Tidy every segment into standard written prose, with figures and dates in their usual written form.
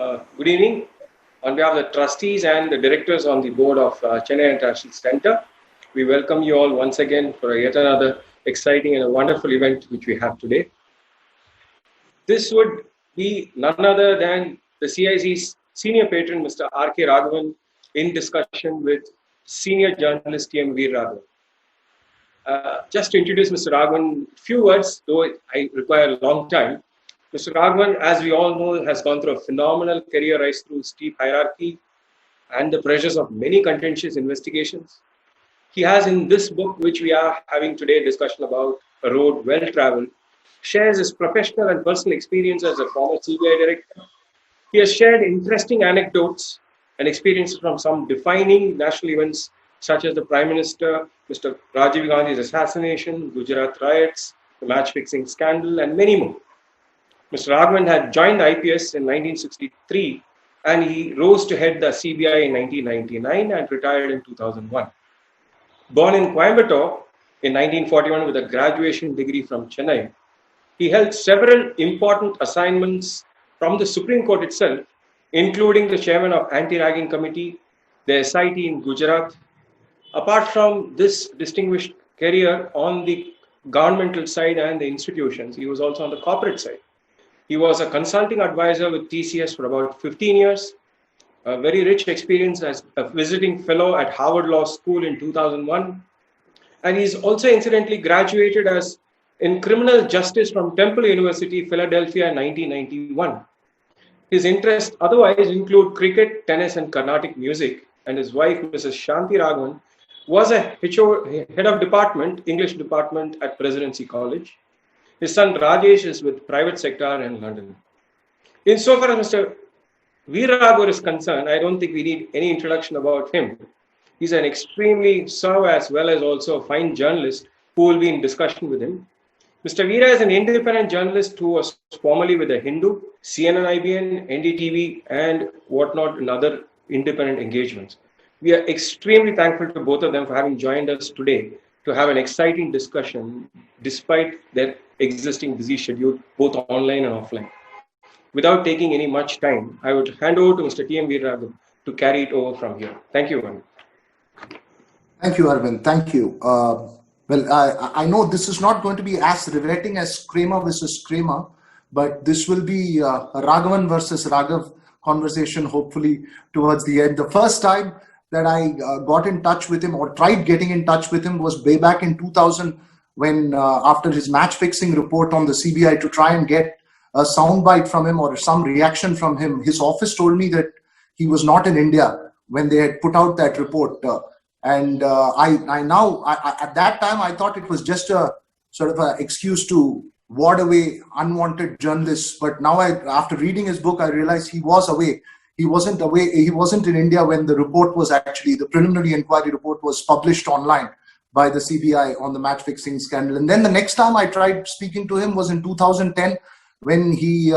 Good evening. On behalf of the trustees and the directors on the board of Chennai International Center, we welcome you all once again for yet another exciting and a wonderful event which we have today. This would be none other than the CIC's senior patron, Mr. R.K. Raghavan, in discussion with senior journalist T.M. Veer Raghavan. Just to introduce Mr. Raghavan, few words, though I require a long time. Mr. Raghavan, as we all know, has gone through a phenomenal career rise through steep hierarchy and the pressures of many contentious investigations. He has in this book, which we are having today discussion about, A Road Well Traveled, shares his professional and personal experience as a former CBI director. He has shared interesting anecdotes and experiences from some defining national events such as the Prime Minister, Mr. Rajiv Gandhi's assassination, Gujarat riots, the match-fixing scandal, and many more. Mr. Raghavan had joined the IPS in 1963 and he rose to head the CBI in 1999 and retired in 2001. Born in Coimbatore in 1941 with a graduation degree from Chennai, he held several important assignments from the Supreme Court itself, including the chairman of Anti-Ragging Committee, the SIT in Gujarat. Apart from this distinguished career on the governmental side and the institutions, he was also on the corporate side. He was a consulting advisor with TCS for about 15 years, a very rich experience as a visiting fellow at Harvard Law School in 2001. And he's also incidentally graduated as in criminal justice from Temple University, Philadelphia in 1991. His interests otherwise include cricket, tennis, and Carnatic music. And his wife, Mrs. Shanti Raghavan, was a head of department, English department at Presidency College. His son Rajesh is with private sector in London. Insofar as Mr. Veer Raghavan is concerned, I don't think we need any introduction about him. He's an extremely thorough as well as also a fine journalist who will be in discussion with him. Mr. Veera is an independent journalist who was formerly with the Hindu, CNN-IBN, NDTV, and whatnot in other independent engagements. We are extremely thankful to both of them for having joined us today to have an exciting discussion despite their existing busy schedule, both online and offline. Without taking any much time, I would hand over to Mr. T.M. Veer Raghavan to carry it over from here. Thank you, Arvind. Thank you, Arvind. Thank you. I know this is not going to be as riveting as Kramer versus Kramer, but this will be a Raghavan versus Raghav conversation, hopefully, towards the end. The first time that I got in touch with him or tried getting in touch with him was way back in 2000 when, after his match-fixing report on the CBI, to try and get a soundbite from him or some reaction from him, his office told me that he was not in India when they had put out that report. At that time, I thought it was just a sort of an excuse to ward away unwanted journalists. But now, after reading his book, I realized he was away. He wasn't away. He wasn't in India when the report was actually, the preliminary inquiry report was published online by the CBI on the match-fixing scandal. And then the next time I tried speaking to him was in 2010 when he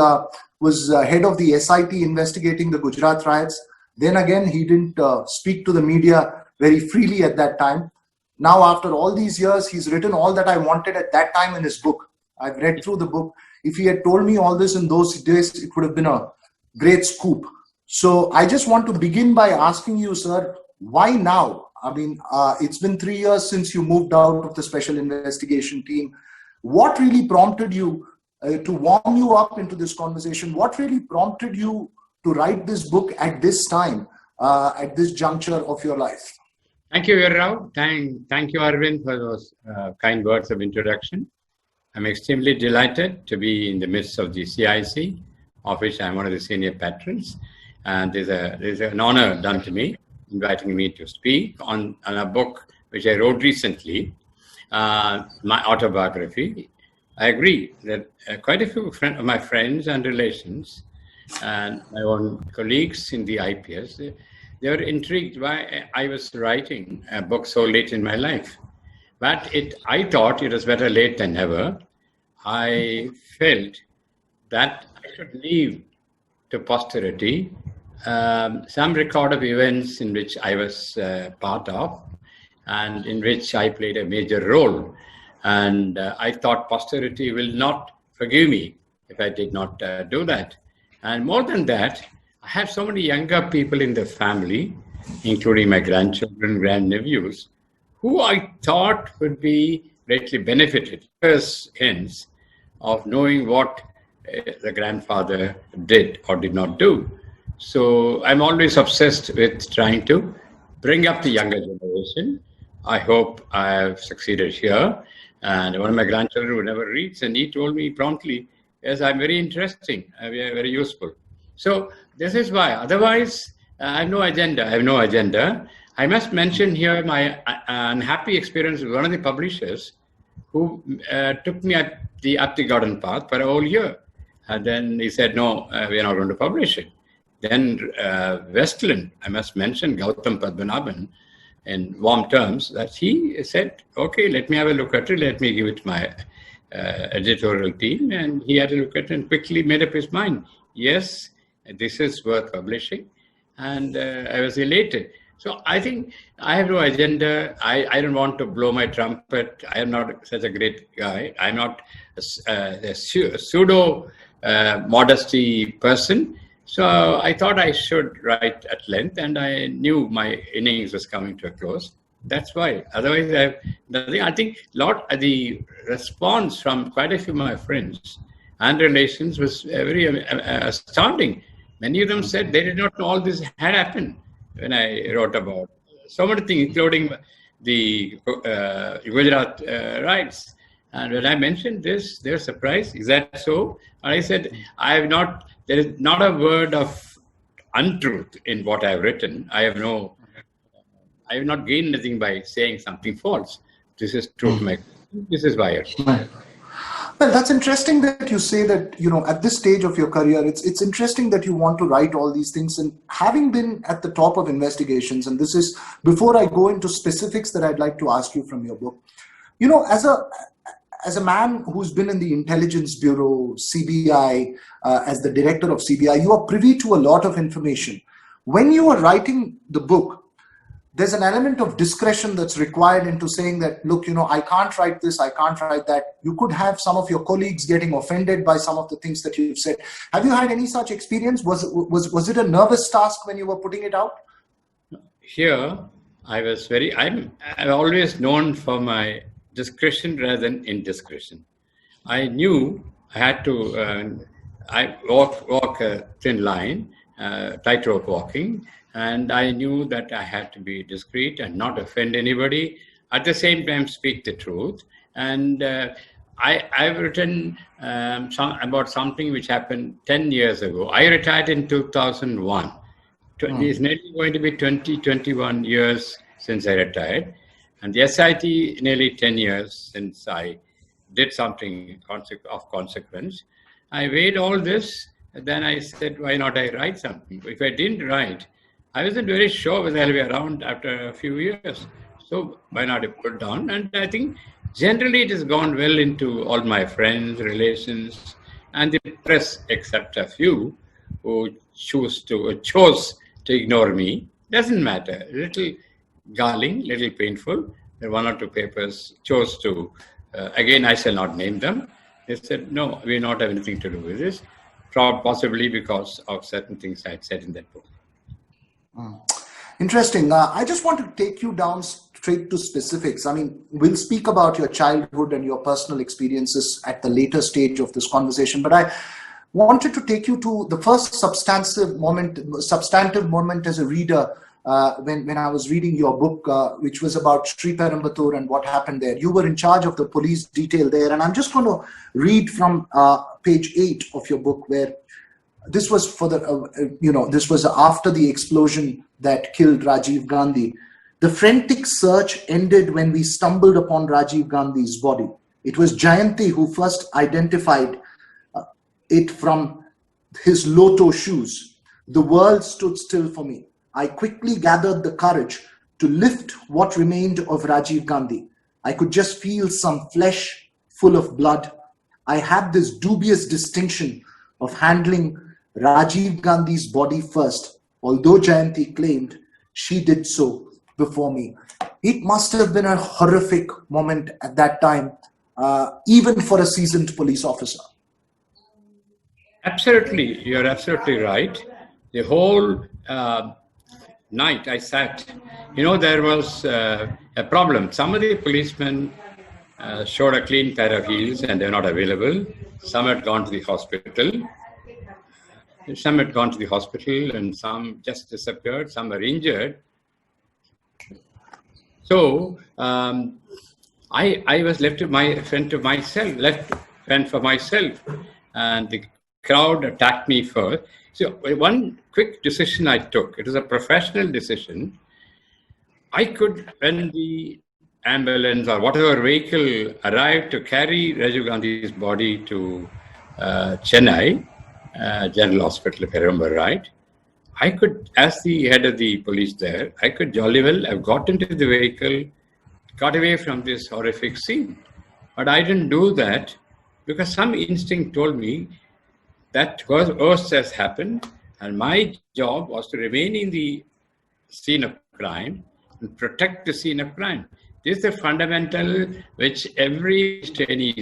was head of the SIT investigating the Gujarat riots. Then again, he didn't speak to the media very freely at that time. Now, after all these years, he's written all that I wanted at that time in his book. I've read through the book. If he had told me all this in those days, it would have been a great scoop. So I just want to begin by asking you, sir, why now? I mean, it's been 3 years since you moved out of the special investigation team. What really prompted you to warm you up into this conversation? What really prompted you to write this book at this time, at this juncture of your life? Thank you, Veera. Thank you, Arvind, for those kind words of introduction. I'm extremely delighted to be in the midst of the CIC, of which I'm one of the senior patrons. And there's an honor done to me, inviting me to speak on a book which I wrote recently, my autobiography. I agree that quite a few of my friends and relations and my own colleagues in the IPS, they were intrigued why I was writing a book so late in my life. But I thought it was better late than never. I felt that I should leave to posterity some record of events in which I was part of and in which I played a major role. And I thought posterity will not forgive me if I did not do that. And more than that, I have so many younger people in the family, including my grandchildren, grandnephews, who I thought would be greatly benefited as hence of knowing what the grandfather did or did not do. So I'm always obsessed with trying to bring up the younger generation. I hope I have succeeded here. And one of my grandchildren who never reads, and he told me promptly, yes, I'm very interesting, very useful. So this is why. Otherwise, I have no agenda. I have no agenda. I must mention here my unhappy experience with one of the publishers who took me up the garden path for a whole year. And then he said, no, we are not going to publish it. Then Westland, I must mention Gautam Padmanabhan in warm terms, that he said, okay, let me have a look at it. Let me give it to my editorial team. And he had a look at it and quickly made up his mind. Yes, this is worth publishing. And I was elated. So I think I have no agenda. I don't want to blow my trumpet. I am not such a great guy. I'm not a pseudo modesty person. So I thought I should write at length, and I knew my innings was coming to a close. That's why. Otherwise, I have nothing. I think the response from quite a few of my friends and relations was very astounding. Many of them said they did not know all this had happened when I wrote about so many things, including the Gujarat riots. And when I mentioned this, they were surprised. Is that so? And I said, there is not a word of untruth in what I have written. I have not gained anything by saying something false. This is true to my, this is why. Right. Well, that's interesting that you say that, at this stage of your career, it's interesting that you want to write all these things. And having been at the top of investigations, and this is before I go into specifics that I'd like to ask you from your book, as a man who's been in the Intelligence Bureau, CBI, as the director of CBI, you are privy to a lot of information. When you are writing the book, there's an element of discretion that's required into saying that, look, I can't write this, I can't write that. You could have some of your colleagues getting offended by some of the things that you've said. Have you had any such experience? Was it a nervous task when you were putting it out? Here, I'm always known for my discretion rather than indiscretion. I knew I had to, I walk a thin line, tightrope walking, and I knew that I had to be discreet and not offend anybody. At the same time, speak the truth. And I've written about something which happened 10 years ago. I retired in 2001. It's nearly going to be 21 years since I retired. And the SIT, nearly 10 years since I did something of consequence. I weighed all this, and then I said, why not I write something? If I didn't write, I wasn't very sure whether I'll be around after a few years. So why not I put down? And I think generally it has gone well into all my friends, relations, and the press, except a few who chose to ignore me. Doesn't matter. Little galling, little painful. There one or two papers chose to, again, I shall not name them. They said, no, we not have anything to do with this, possibly because of certain things I had said in that book. Interesting. I just want to take you down straight to specifics. I mean, we'll speak about your childhood and your personal experiences at the later stage of this conversation, but I wanted to take you to the first substantive moment as a reader when I was reading your book, which was about Sri Perumbudur and what happened there. You were in charge of the police detail there, and I'm just going to read from page 8 of your book, where this was for the, this was after the explosion that killed Rajiv Gandhi. The frantic search ended when we stumbled upon Rajiv Gandhi's body. It was Jayanti who first identified it from his low-toe shoes. The world stood still for me. I quickly gathered the courage to lift what remained of Rajiv Gandhi. I could just feel some flesh full of blood. I had this dubious distinction of handling Rajiv Gandhi's body first, although Jayanti claimed she did so before me. It must have been a horrific moment at that time, even for a seasoned police officer. Absolutely, you're absolutely right. The whole night I sat. There was a problem. Some of the policemen showed a clean pair of heels and they're not available. Some had gone to the hospital. And some just disappeared. Some were injured. So I was left for myself, and the crowd attacked me first. So one quick decision I took. It was a professional decision. I could, when the ambulance or whatever vehicle arrived to carry Rajiv Gandhi's body to Chennai General Hospital, if I remember right, I could, as the head of the police there, I could jolly well have got into the vehicle, got away from this horrific scene. But I didn't do that because some instinct told me that worse has happened, and my job was to remain in the scene of crime and protect the scene of crime. This is the fundamental which every trainee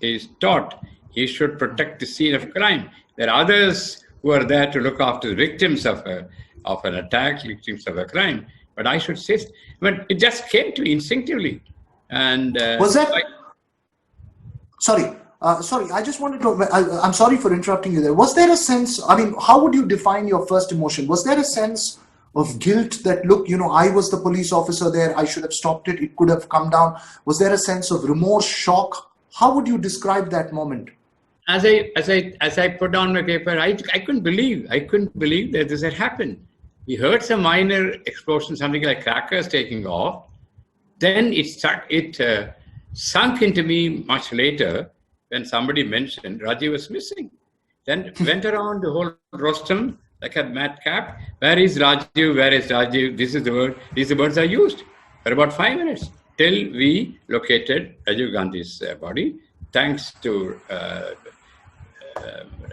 is taught. He should protect the scene of crime. There are others who are there to look after the victims of an attack, victims of a crime. But I should say, but it just came to me instinctively. And was that? Sorry, I just wanted to. I'm sorry for interrupting you there. Was there a sense? I mean, how would you define your first emotion? Was there a sense of guilt that, look, I was the police officer there. I should have stopped it. It could have come down. Was there a sense of remorse, shock? How would you describe that moment? As I put down my paper, I couldn't believe that this had happened. We heard some minor explosion, something like crackers taking off. Then it sunk into me much later when somebody mentioned Rajiv was missing. Then went around the whole rostrum like a madcap. Where is Rajiv? Where is Rajiv? This is the word. These words are used for about 5 minutes till we located Rajiv Gandhi's body, thanks to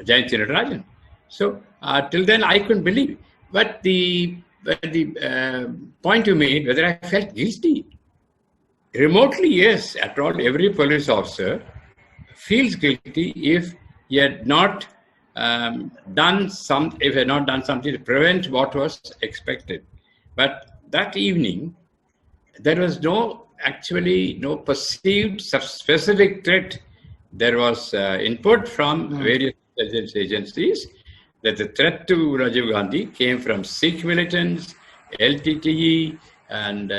Jayant Rajan. So till then I couldn't believe. But the point you made, whether I felt guilty, remotely yes. After all, every police officer feels guilty if he had not done something to prevent what was expected. But that evening, there was no perceived specific threat. There was input from various intelligence agencies that the threat to Rajiv Gandhi came from Sikh militants, LTTE, and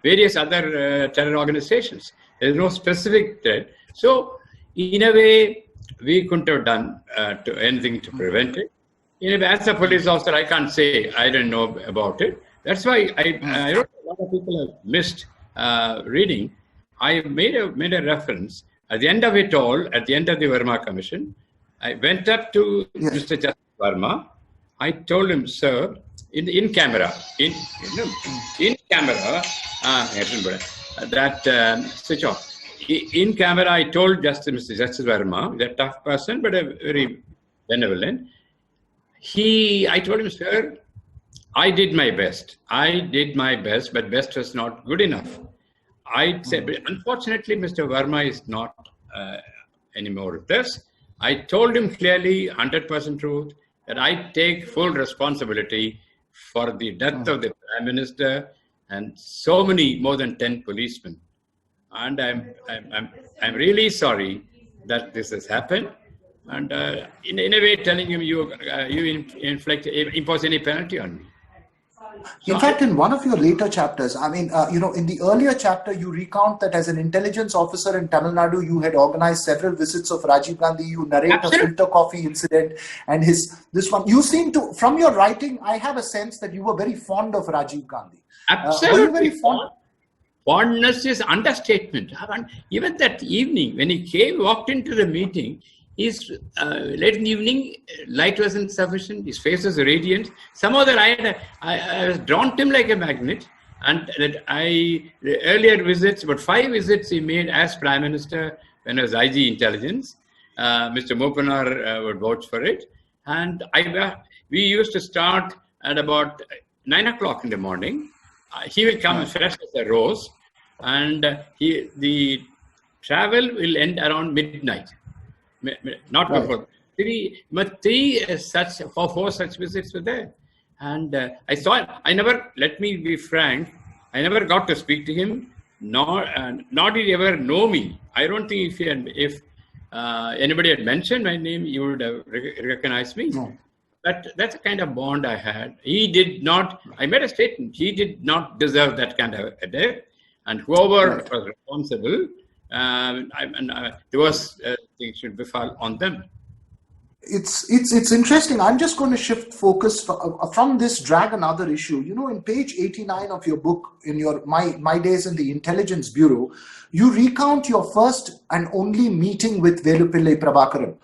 various other terror organizations. There is no specific threat. So, in a way, we couldn't have done anything to prevent it. In a way, as a police officer, I can't say I didn't know about it. That's why I wrote, a lot of people have missed reading. I made a reference. At the end of it all, at the end of the Verma Commission, I went up to Mr. Justice Verma. I told him, sir, in camera, switch off. In camera, I told Mr. Justice Verma, he's a tough person, but a very benevolent. I told him, sir, I did my best. But best was not good enough. I said, but unfortunately, Mr. Verma is not anymore with us. I told him clearly, 100% truth, that I take full responsibility for the death of the Prime Minister and so many, more than 10 policemen. And I'm really sorry that this has happened. And in a way, telling him you impose any penalty on me. So in fact, in one of your later chapters, I mean, in the earlier chapter, you recount that as an intelligence officer in Tamil Nadu, you had organized several visits of Rajiv Gandhi. You narrate Absolutely. a filter coffee incident and this one. You seem to, from your writing, I have a sense that you were very fond of Rajiv Gandhi. Absolutely. Were you very fond? Fondness is understatement. Even that evening, when he walked into the meeting, late in the evening, light wasn't sufficient. His face was radiant. Somehow that I was drawn to him like a magnet. And that the earlier visits, about 5 visits he made as Prime Minister when I was IG Intelligence. Mr. Mopanar would vouch for it. And we used to start at about 9 o'clock in the morning. He will come fresh as a rose. And the travel will end around midnight. Not before. four such visits were there. And I saw, let me be frank, I never got to speak to him, nor did he ever know me. I don't think if anybody had mentioned my name, he would have recognized me. No. That's the kind of bond I had. He did not, I made a statement, he did not deserve that kind of a death. And whoever was responsible, those things should befall on them. It's interesting. I'm just going to shift focus from this, drag another issue. You know, in page 89 of your book, in your My Days in the Intelligence Bureau, you recount your first and only meeting with Velupillai Prabhakaran.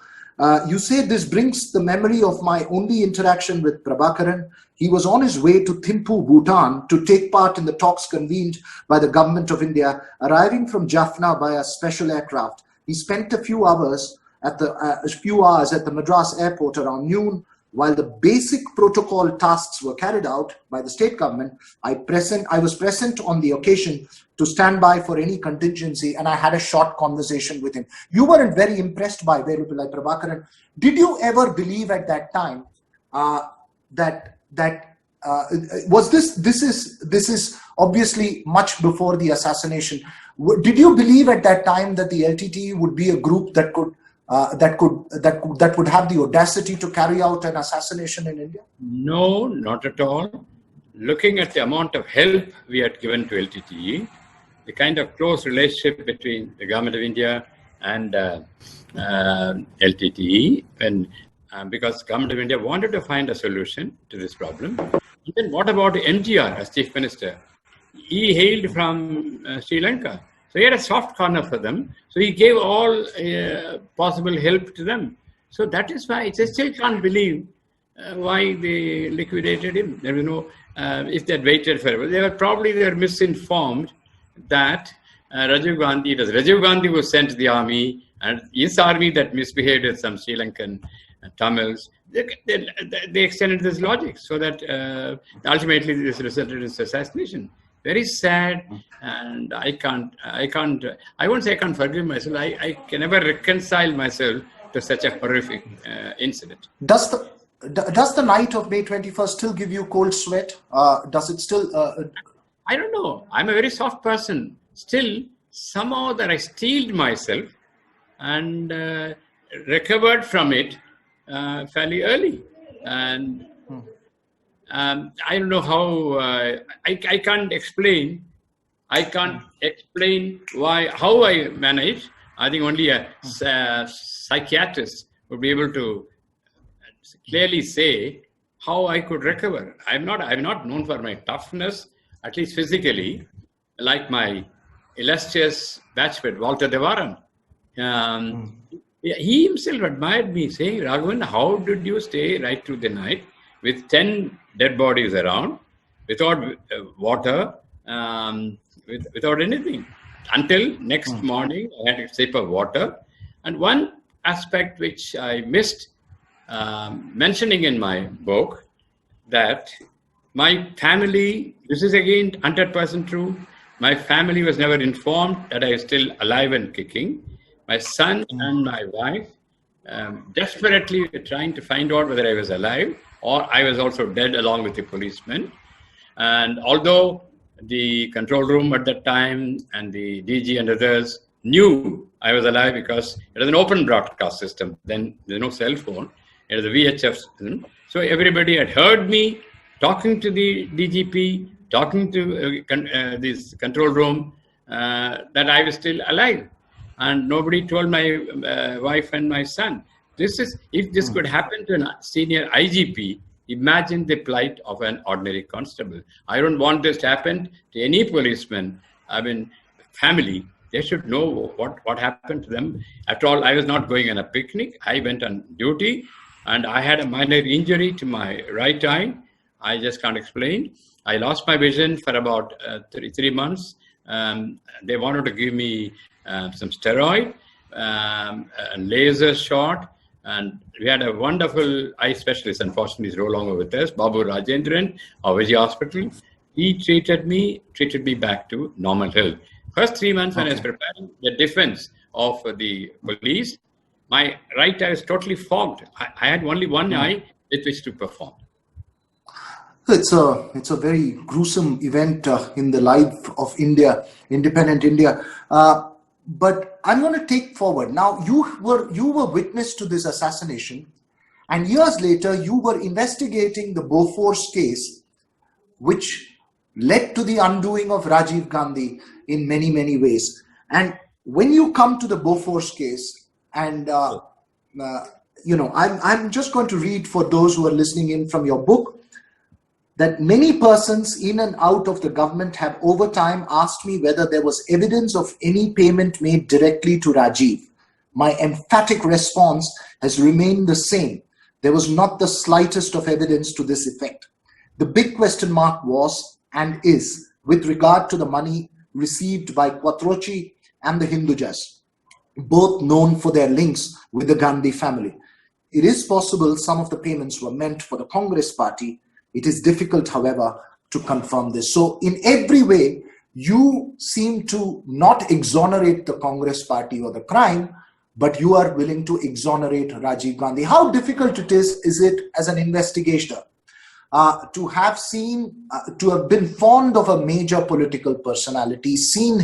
You say, this brings the memory of my only interaction with Prabhakaran. He was on his way to Thimphu, Bhutan, to take part in the talks convened by the government of India. Arriving from Jaffna by a special aircraft, he spent a few hours at the Madras airport around noon. While the basic protocol tasks were carried out by the state government, I was present on the occasion to stand by for any contingency, and I had a short conversation with him. You weren't very impressed by Velupillai Prabhakaran. Did you ever believe at that time was this is obviously much before the assassination? Did you believe at that time that the LTTE would be a group that would have the audacity to carry out an assassination in India? No, not at all. Looking at the amount of help we had given to LTTE, the kind of close relationship between the government of India and LTTE, because government of India wanted to find a solution to this problem. Even what about MGR as Chief Minister? He hailed from Sri Lanka. So he had a soft corner for them. So he gave all possible help to them. So that is why I still can't believe why they liquidated him. There was no, if they had waited forever, they were misinformed that Rajiv Gandhi was sent to the army, and his army that misbehaved with some Sri Lankan Tamils. They extended this logic so that ultimately this resulted in assassination. Very sad, and I won't say I can't forgive myself. I can never reconcile myself to such a horrific incident. Does the night of May 21st still give you cold sweat? Does it still? I don't know. I'm a very soft person. Still, somehow that I steeled myself and recovered from it fairly early. And I don't know how. I can't explain. I can't explain how I managed. I think only a psychiatrist would be able to clearly say how I could recover. I'm not known for my toughness, at least physically, like my illustrious batchmate Walter Devaran. He himself admired me, saying, "Raghavan, how did you stay right through the night with 10 dead bodies around, without water, without anything, until next morning I had a sip of water." And one aspect which I missed mentioning in my book, that my family, this is again 100% true, my family was never informed that I was still alive and kicking. My son and my wife desperately were trying to find out whether I was alive or I was also dead along with the policemen. And although the control room at that time and the DG and others knew I was alive, because it was an open broadcast system, then there's no cell phone, it was a VHF system. So everybody had heard me talking to the DGP, talking to this control room, that I was still alive. And nobody told my wife and my son. If this could happen to a senior IGP, imagine the plight of an ordinary constable. I don't want this to happen to any policeman. I mean, family, they should know what happened to them. After all, I was not going on a picnic. I went on duty, and I had a minor injury to my right eye. I just can't explain. I lost my vision for about 3 months. They wanted to give me some steroid, a laser shot, and we had a wonderful eye specialist. Unfortunately, he's no longer with us, Babu Rajendran of Vijay Hospital. He treated me back to normal health. First 3 months when I was preparing the defense of the police, my right eye was totally fogged. I had only one eye with which to perform. It's a very gruesome event in the life of India, independent India. But I'm going to take forward. Now, you were witness to this assassination, and years later, you were investigating the Bofors case, which led to the undoing of Rajiv Gandhi in many, many ways. And when you come to the Bofors case, and I'm just going to read for those who are listening in from your book, that many persons in and out of the government have over time asked me whether there was evidence of any payment made directly to Rajiv. My emphatic response has remained the same. There was not the slightest of evidence to this effect. The big question mark was and is with regard to the money received by Quattrochi and the Hindujas, both known for their links with the Gandhi family. It is possible some of the payments were meant for the Congress party. It is difficult, however, to confirm this. So in every way, you seem to not exonerate the Congress party or the crime, but you are willing to exonerate Rajiv Gandhi. How difficult it is it as an investigator to have been fond of a major political personality, seen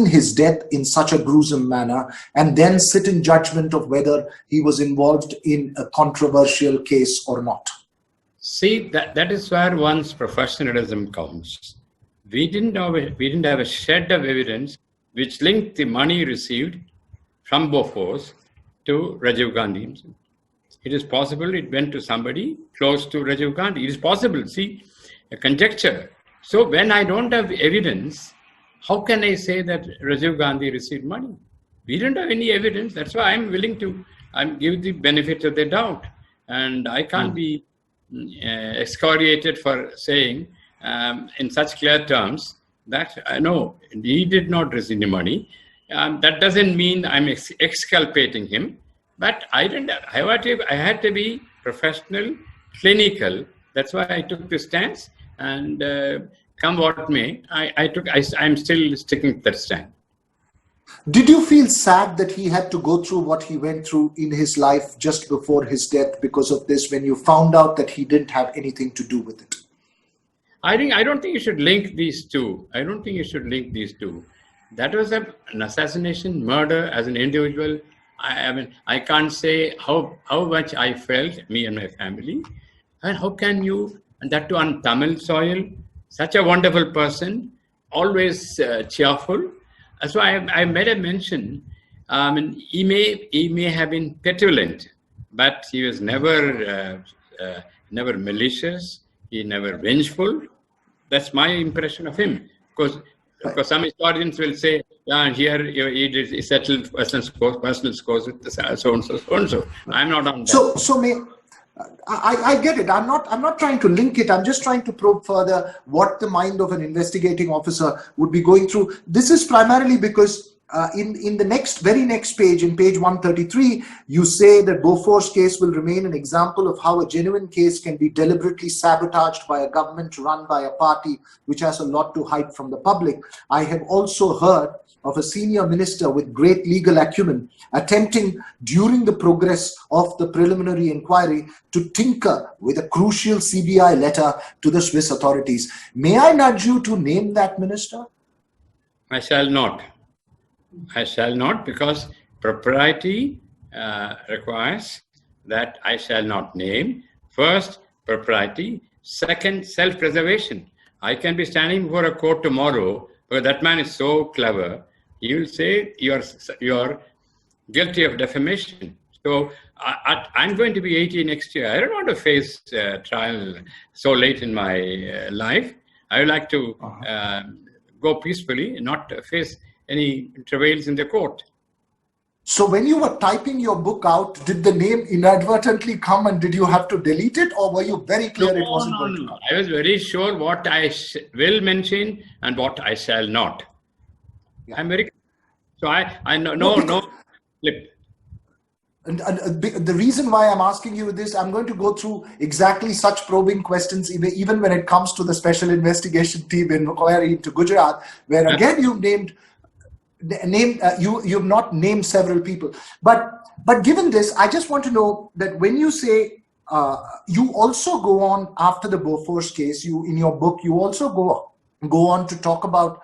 his death in such a gruesome manner, and then sit in judgment of whether he was involved in a controversial case or not? See, that is where one's professionalism counts. We didn't have a shred of evidence which linked the money received from Bofors to Rajiv Gandhi. It is possible it went to somebody close to Rajiv Gandhi. It is possible, see, a conjecture. So when I don't have evidence, how can I say that Rajiv Gandhi received money? We don't have any evidence. That's why I'm willing to give the benefit of the doubt. And I can't be excoriated for saying in such clear terms that no, he did not receive the money. That doesn't mean I'm exculpating him, but I had to be professional, clinical. That's why I took this stance, and come what may, I'm still sticking to that stand. Did you feel sad that he had to go through what he went through in his life just before his death because of this, when you found out that he didn't have anything to do with it? I don't think you should link these two. That was an assassination, murder as an individual. I can't say how much I felt, me and my family. And how can you, and that too on Tamil soil, such a wonderful person, always cheerful. That's why I made a mention. He may have been petulant, but he was never malicious. He never vengeful. That's my impression of him. Because some historians will say, yeah, here he settled personal scores with so and so. I'm not on that. I get it. I'm not trying to link it. I'm just trying to probe further what the mind of an investigating officer would be going through. This is primarily because in the very next page, in page 133, you say that Bofors case will remain an example of how a genuine case can be deliberately sabotaged by a government run by a party which has a lot to hide from the public. I have also heard of a senior minister with great legal acumen attempting during the progress of the preliminary inquiry to tinker with a crucial CBI letter to the Swiss authorities. May I nudge you to name that minister? I shall not, because propriety requires that I shall not name. First, propriety. Second, self-preservation. I can be standing before a court tomorrow because that man is so clever. He will say you're guilty of defamation. So I'm going to be 80 next year. I don't want to face trial so late in my life. I would like to go peacefully and not face any travails in the court. So when you were typing your book out, did the name inadvertently come and did you have to delete it, or were you very clear it wasn't going to come? I was very sure what I will mention and what I shall not. Yeah. I'm very... So I know, no flip. And the reason why I'm asking you this, I'm going to go through exactly such probing questions, even when it comes to the special investigation team inquiry into Gujarat, where again you've named you've not named several people, but given this, I just want to know that when you say you also go on after the Bofors case, you in your book you also go on to talk about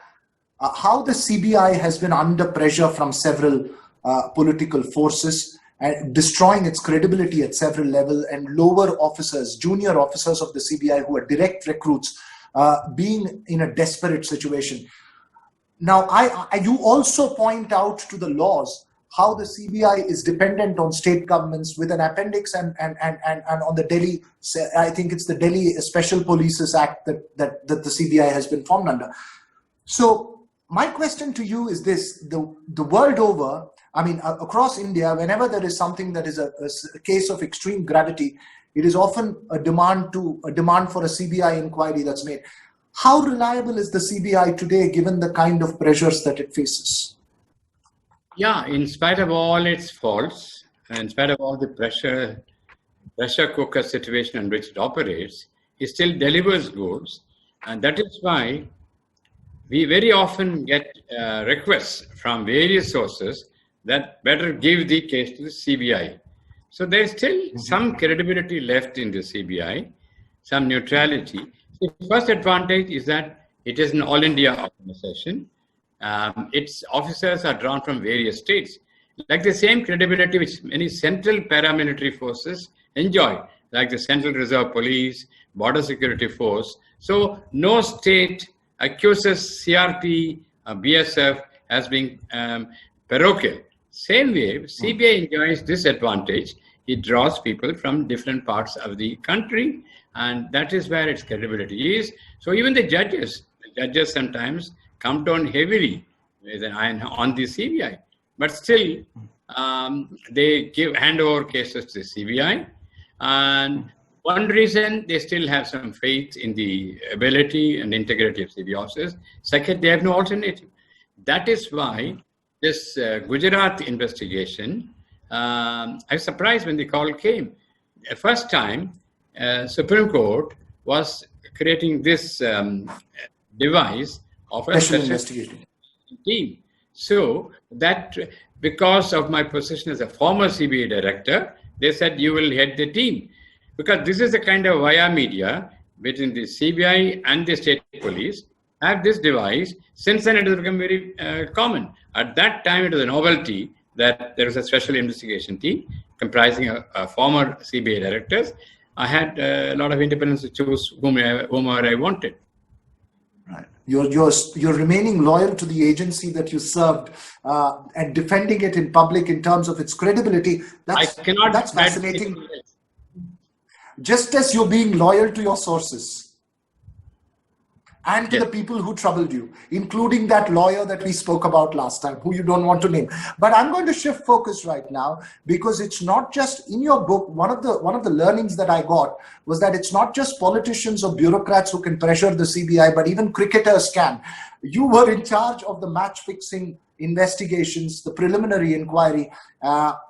how the CBI has been under pressure from several political forces and destroying its credibility at several levels, and lower officers, junior officers of the CBI who are direct recruits, being in a desperate situation. Now, you also point out to the laws how the CBI is dependent on state governments with an appendix and on the Delhi, I think it's the Delhi Special Polices Act that the CBI has been formed under. So my question to you is this: the world over, I mean, across India, whenever there is something that is a case of extreme gravity, it is often a demand for a CBI inquiry that's made. How reliable is the CBI today, given the kind of pressures that it faces? Yeah, in spite of all its faults, and in spite of all the pressure cooker situation in which it operates, it still delivers goods. And that is why we very often get requests from various sources that better give the case to the CBI. So there's still some credibility left in the CBI, some neutrality. The first advantage is that it is an all India organization. Its officers are drawn from various states, like the same credibility which many central paramilitary forces enjoy, like the Central Reserve Police, Border Security Force. So no state accuses CRP, BSF as being parochial. Same way, CBI enjoys this advantage. It draws people from different parts of the country, and that is where its credibility is. So even the judges sometimes come down heavily with an eye on the CBI, but still they hand over cases to the CBI. And one reason, they still have some faith in the ability and integrity of CBI officers. Second, they have no alternative. That is why this Gujarat investigation, I was surprised when the call came. The first time, Supreme Court was creating this device of a special investigation team. So that, because of my position as a former CBI director, they said you will head the team. Because this is the kind of via media between the CBI and the state police have this device. Since then, it has become very common. At that time, it was a novelty that there was a special investigation team comprising of former CBI directors. I had a lot of independence to choose whomever I wanted. Right. You're remaining loyal to the agency that you served and defending it in public in terms of its credibility. That's fascinating. Just as you're being loyal to your sources and to the people who troubled you, including that lawyer that we spoke about last time, who you don't want to name. But I'm going to shift focus right now, because it's not just in your book. One of the learnings that I got was that it's not just politicians or bureaucrats who can pressure the CBI, but even cricketers can. You were in charge of the match fixing investigations, the preliminary inquiry,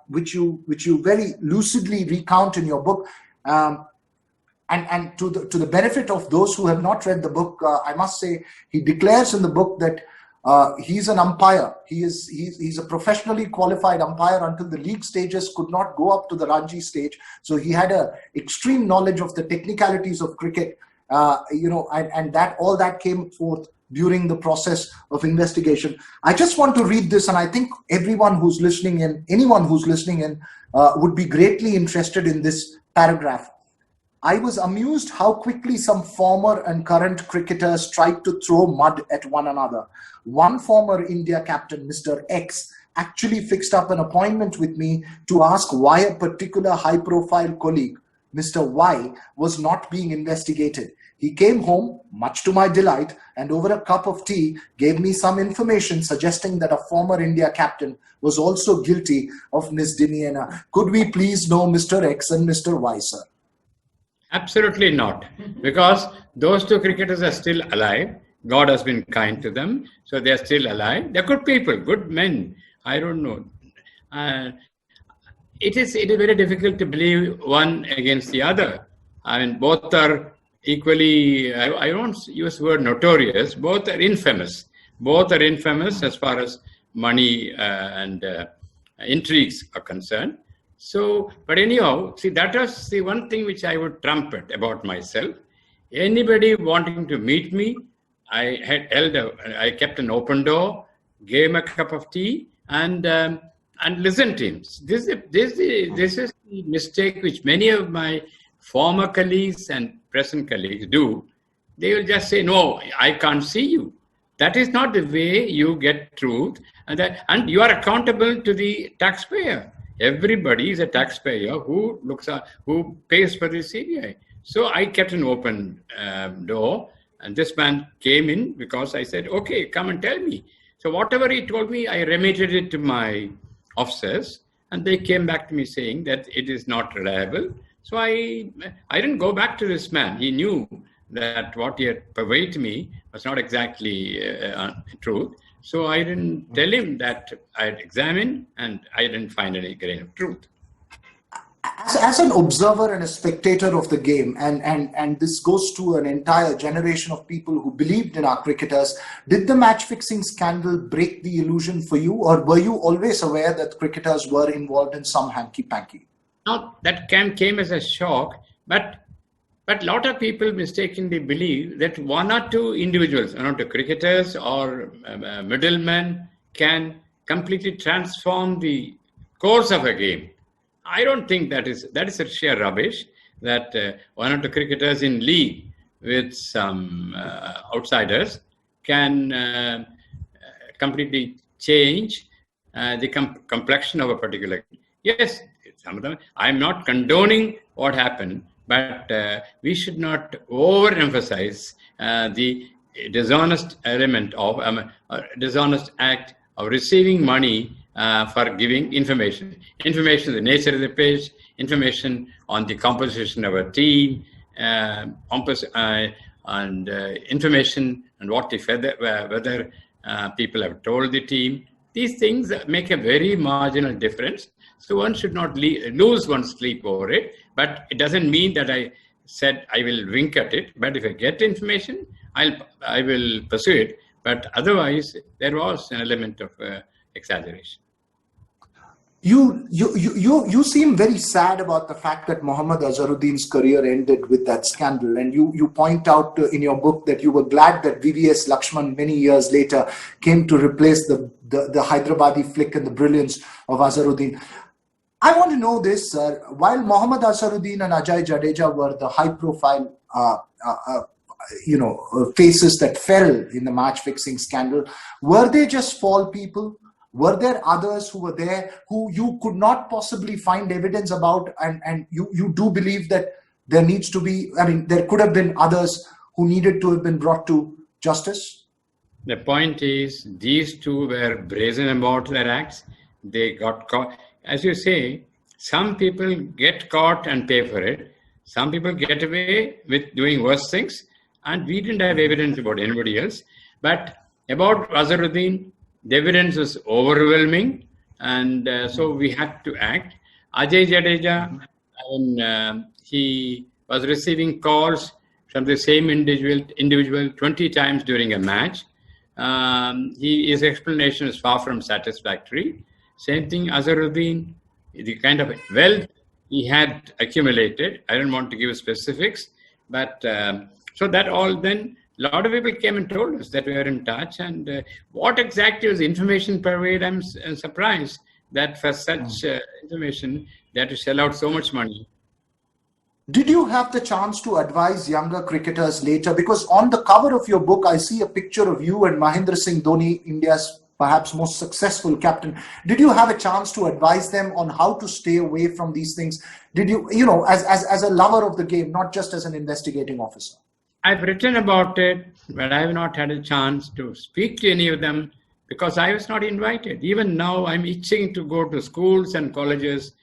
which you very lucidly recount in your book. And to the benefit of those who have not read the book, I must say, he declares in the book that he's an umpire. He's a professionally qualified umpire until the league stages could not go up to the Ranji stage. So he had a extreme knowledge of the technicalities of cricket, and that all that came forth during the process of investigation. I just want to read this, and I think anyone who's listening in would be greatly interested in this paragraph. I was amused how quickly some former and current cricketers tried to throw mud at one another. One former India captain, Mr. X, actually fixed up an appointment with me to ask why a particular high-profile colleague, Mr. Y, was not being investigated. He came home, much to my delight, and over a cup of tea gave me some information suggesting that a former India captain was also guilty of misdemeanor. Could we please know Mr. X and Mr. Y, sir? Absolutely not, because those two cricketers are still alive. God has been kind to them, so they are still alive. They're good people, good men. I don't know. It is very difficult to believe one against the other. I mean, both are equally, I won't use the word notorious, both are infamous. Both are infamous as far as money and intrigues are concerned. So, but anyhow, see, that was the one thing which I would trumpet about myself. Anybody wanting to meet me, I kept an open door, gave him a cup of tea, and listened to him. This is the mistake which many of my former colleagues and present colleagues do. They will just say, "No, I can't see you." That is not the way you get truth, and you are accountable to the taxpayer. Everybody is a taxpayer who pays for the CBI. So I kept an open door, and this man came in because I said, "Okay, come and tell me." So whatever he told me, I remitted it to my officers, and they came back to me saying that it is not reliable. So I didn't go back to this man. He knew that what he had purveyed to me was not exactly truth. So I didn't tell him that I had examined and I didn't find any grain of truth. As an observer and a spectator of the game, and this goes to an entire generation of people who believed in our cricketers, did the match-fixing scandal break the illusion for you, or were you always aware that cricketers were involved in some hanky-panky? Now, that came as a shock, but a lot of people mistakenly believe that one or two individuals, one or two cricketers or middlemen, can completely transform the course of a game. I don't think that is a sheer rubbish, that one or two cricketers in league with some outsiders can completely change the complexion of a particular game. Yes, some of them. I'm not condoning what happened, but we should not overemphasize the dishonest element of dishonest act of receiving money for giving information. Information on the nature of the pitch, information on the composition of a team, and information on whether people have told the team. These things make a very marginal difference. So one should not lose one's sleep over it. But it doesn't mean that I said I will wink at it. But if I get information, I will pursue it. But otherwise, there was an element of exaggeration. You seem very sad about the fact that Mohammad Azharuddin's career ended with that scandal, and you point out in your book that you were glad that VVS Lakshman many years later came to replace the Hyderabadi flick and the brilliance of Azharuddin. I want to know this, sir. While Mohammad Azharuddin and Ajay Jadeja were the high-profile faces that fell in the match-fixing scandal, were they just small people? Were there others who were there who you could not possibly find evidence about, and you do believe that there needs to be, there could have been others who needed to have been brought to justice? The point is, these two were brazen about their acts. They got caught. As you say, some people get caught and pay for it. Some people get away with doing worse things, and we didn't have evidence about anybody else. But about Azharuddin, the evidence was overwhelming, and so we had to act. Ajay Jadeja, he was receiving calls from the same individual 20 times during a match. His explanation is far from satisfactory. Same thing, Azharuddin, the kind of wealth he had accumulated. I don't want to give specifics, but so that all then, a lot of people came and told us that we are in touch, and what exactly was information purveyed, I'm surprised that for such information they had to shell out so much money. Did you have the chance to advise younger cricketers later? Because on the cover of your book, I see a picture of you and Mahendra Singh Dhoni, India's perhaps most successful captain. Did you have a chance to advise them on how to stay away from these things? Did you, as a lover of the game, not just as an investigating officer? I've written about it, but I have not had a chance to speak to any of them because I was not invited. Even now, I'm itching to go to schools and colleges,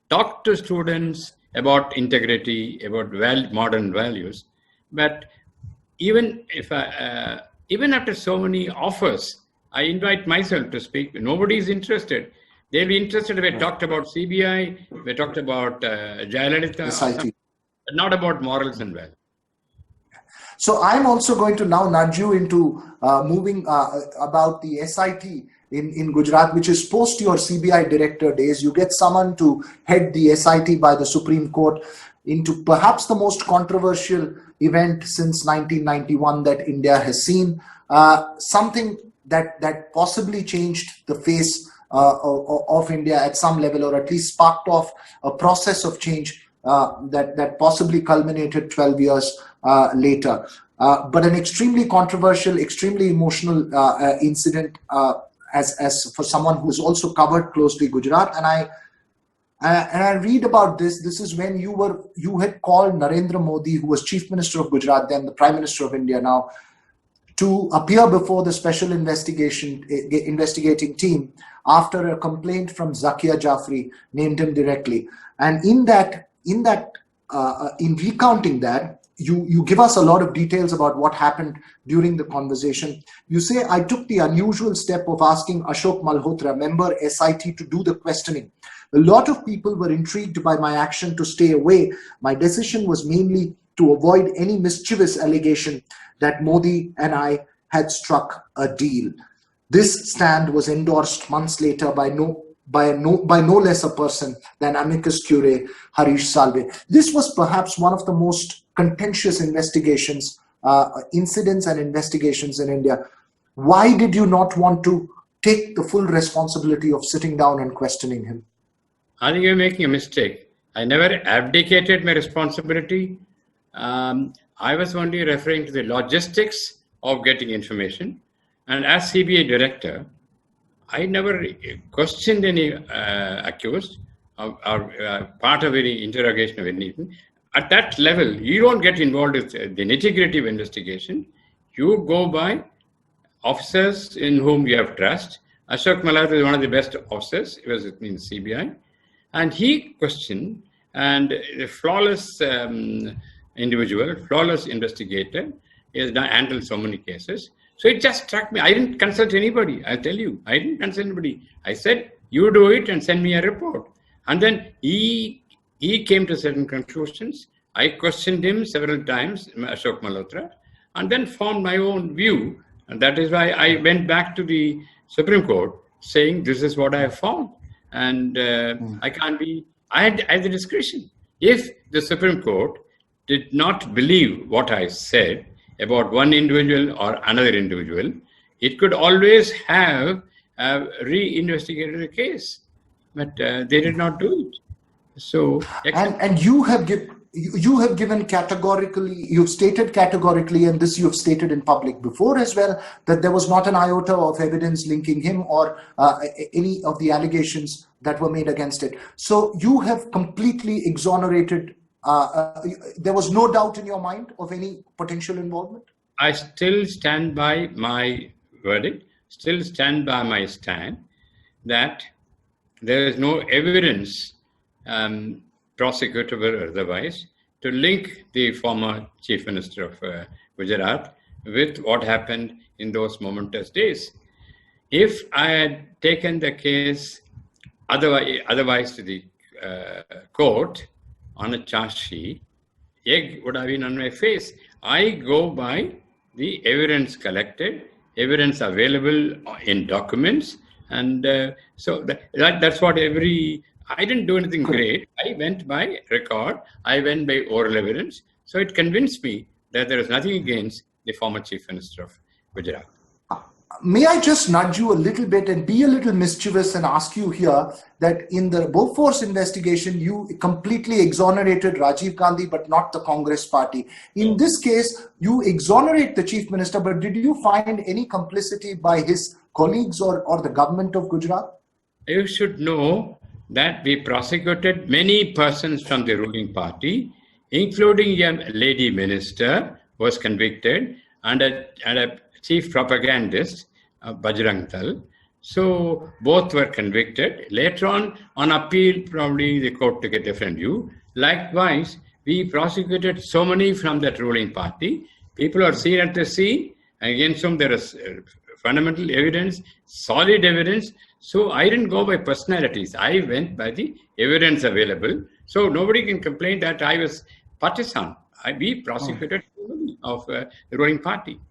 talk to students about integrity, about modern values. But even after so many offers, I invite myself to speak. Nobody is interested. They'll be interested if I talked about CBI, if I talked about Jayalalitha, but not about morals and values. So I'm also going to now nudge you into moving about the SIT in Gujarat, which is post your CBI director days. You get someone to head the SIT by the Supreme Court into perhaps the most controversial event since 1991 that India has seen. Something that possibly changed the face of India at some level, or at least sparked off a process of change that possibly culminated 12 years later. But an extremely controversial, extremely emotional incident, as for someone who's also covered closely Gujarat. And I read about this. This is when you had called Narendra Modi, who was Chief Minister of Gujarat, then the Prime Minister of India now, to appear before the special investigating team after a complaint from Zakia Jafri named him directly. And in recounting that, you give us a lot of details about what happened during the conversation. You say, I took the unusual step of asking Ashok Malhotra, member SIT, to do the questioning. A lot of people were intrigued by my action to stay away. My decision was mainly to avoid any mischievous allegation that Modi and I had struck a deal. This stand was endorsed months later by no less a person than amicus curiae Harish Salve. This was perhaps one of the most contentious incidents and investigations in India. Why did you not want to take the full responsibility of sitting down and questioning him? I think you're making a mistake. I never abdicated my responsibility. I was only referring to the logistics of getting information. And as CBI director, I never questioned any accused or part of any interrogation of anything. At that level, you don't get involved with the nitty-gritty of investigation. You go by officers in whom you have trust. Ashok Malhotra is one of the best officers. He was with me in CBI. And he questioned, and a flawless individual, flawless investigator. He has handled so many cases. So it just struck me. I didn't consult anybody. I'll tell you. I didn't consult anybody. I said, you do it and send me a report. And then he came to certain conclusions. I questioned him several times, Ashok Malhotra, and then formed my own view. And that is why I went back to the Supreme Court saying, this is what I have found. And I had the discretion. If the Supreme Court did not believe what I said about one individual or another individual, it could always have re-investigated the case. But they did not do it. So, and you have given categorically, you've stated categorically, and this you've stated in public before as well, that there was not an iota of evidence linking him or any of the allegations that were made against it. So you have completely exonerated. There was no doubt in your mind of any potential involvement? I still stand by my verdict, still stand by my stand that there is no evidence, prosecutable or otherwise, to link the former Chief Minister of Gujarat with what happened in those momentous days. If I had taken the case otherwise to the court on a charge sheet, egg would have been on my face. I go by the evidence collected, evidence available in documents, and so that's what I didn't do anything great. I went by record, I went by oral evidence, so it convinced me that there is nothing against the former Chief Minister of Gujarat. May I just nudge you a little bit and be a little mischievous and ask you here that in the Bofors investigation, you completely exonerated Rajiv Gandhi, but not the Congress party. In this case, you exonerate the Chief Minister, but did you find any complicity by his colleagues or the government of Gujarat? You should know that we prosecuted many persons from the ruling party, including a lady minister who was convicted and a chief propagandist, Bajrang Dal. So both were convicted. Later on appeal, probably the court took a different view. Likewise, we prosecuted so many from that ruling party. People are seen at the scene, against whom there is fundamental evidence, solid evidence. So I didn't go by personalities. I went by the evidence available. So nobody can complain that I was partisan. We prosecuted of the ruling party.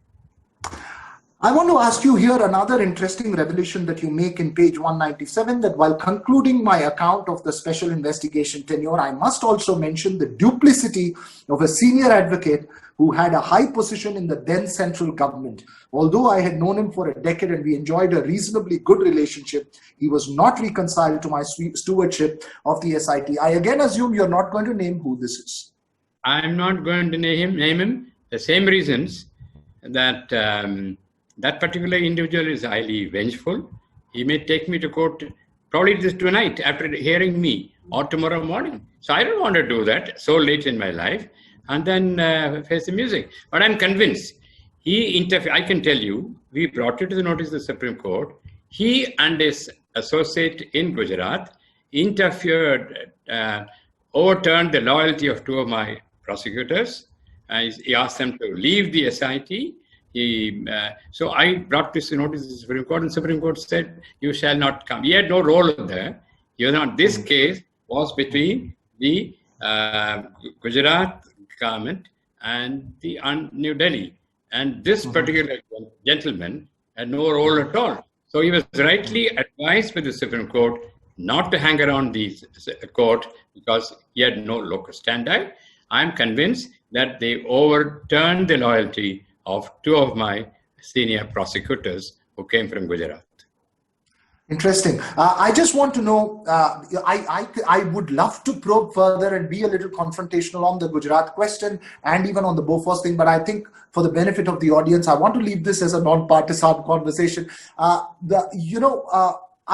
I want to ask you here another interesting revelation that you make in page 197, that while concluding my account of the special investigation tenure, I must also mention the duplicity of a senior advocate who had a high position in the then central government. Although I had known him for a decade and we enjoyed a reasonably good relationship, he was not reconciled to my stewardship of the SIT. I again assume you're not going to name who this is. I'm not going to name him. The same reasons that that particular individual is highly vengeful. He may take me to court probably this tonight after hearing me, or tomorrow morning. So I don't want to do that so late in my life and then face the music. But I'm convinced he interfered. I can tell you, we brought it to the notice of the Supreme Court. He and his associate in Gujarat interfered, overturned the loyalty of two of my prosecutors. He asked them to leave the SIT. So I brought this notice to the Supreme Court, and the Supreme Court said, you shall not come. He had no role there. This case was between the Gujarat government and the New Delhi. And this particular gentleman had no role at all. So he was rightly advised by the Supreme Court not to hang around the court because he had no locus standi. I'm convinced that they overturned the loyalty of two of my senior prosecutors who came from Gujarat. Interesting. I just want to know, I would love to probe further and be a little confrontational on the Gujarat question and even on the Bofors thing, but I think for the benefit of the audience, I want to leave this as a non-partisan conversation. I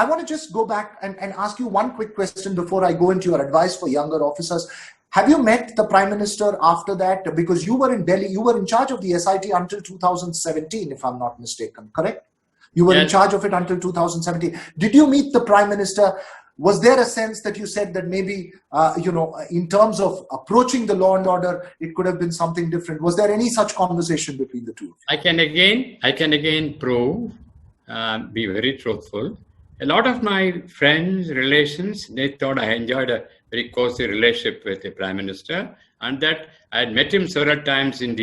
want to just go back and ask you one quick question before I go into your advice for younger officers. Have you met the Prime Minister after that? Because you were in Delhi, you were in charge of the SIT until 2017, if I'm not mistaken, correct? You were in charge of it until 2017. Did you meet the Prime Minister? Was there a sense that you said that maybe, in terms of approaching the law and order, it could have been something different? Was there any such conversation between the two of you? I can again prove, be very truthful. A lot of my friends, relations, they thought I enjoyed a very cozy relationship with the Prime Minister, and that I had met him several times in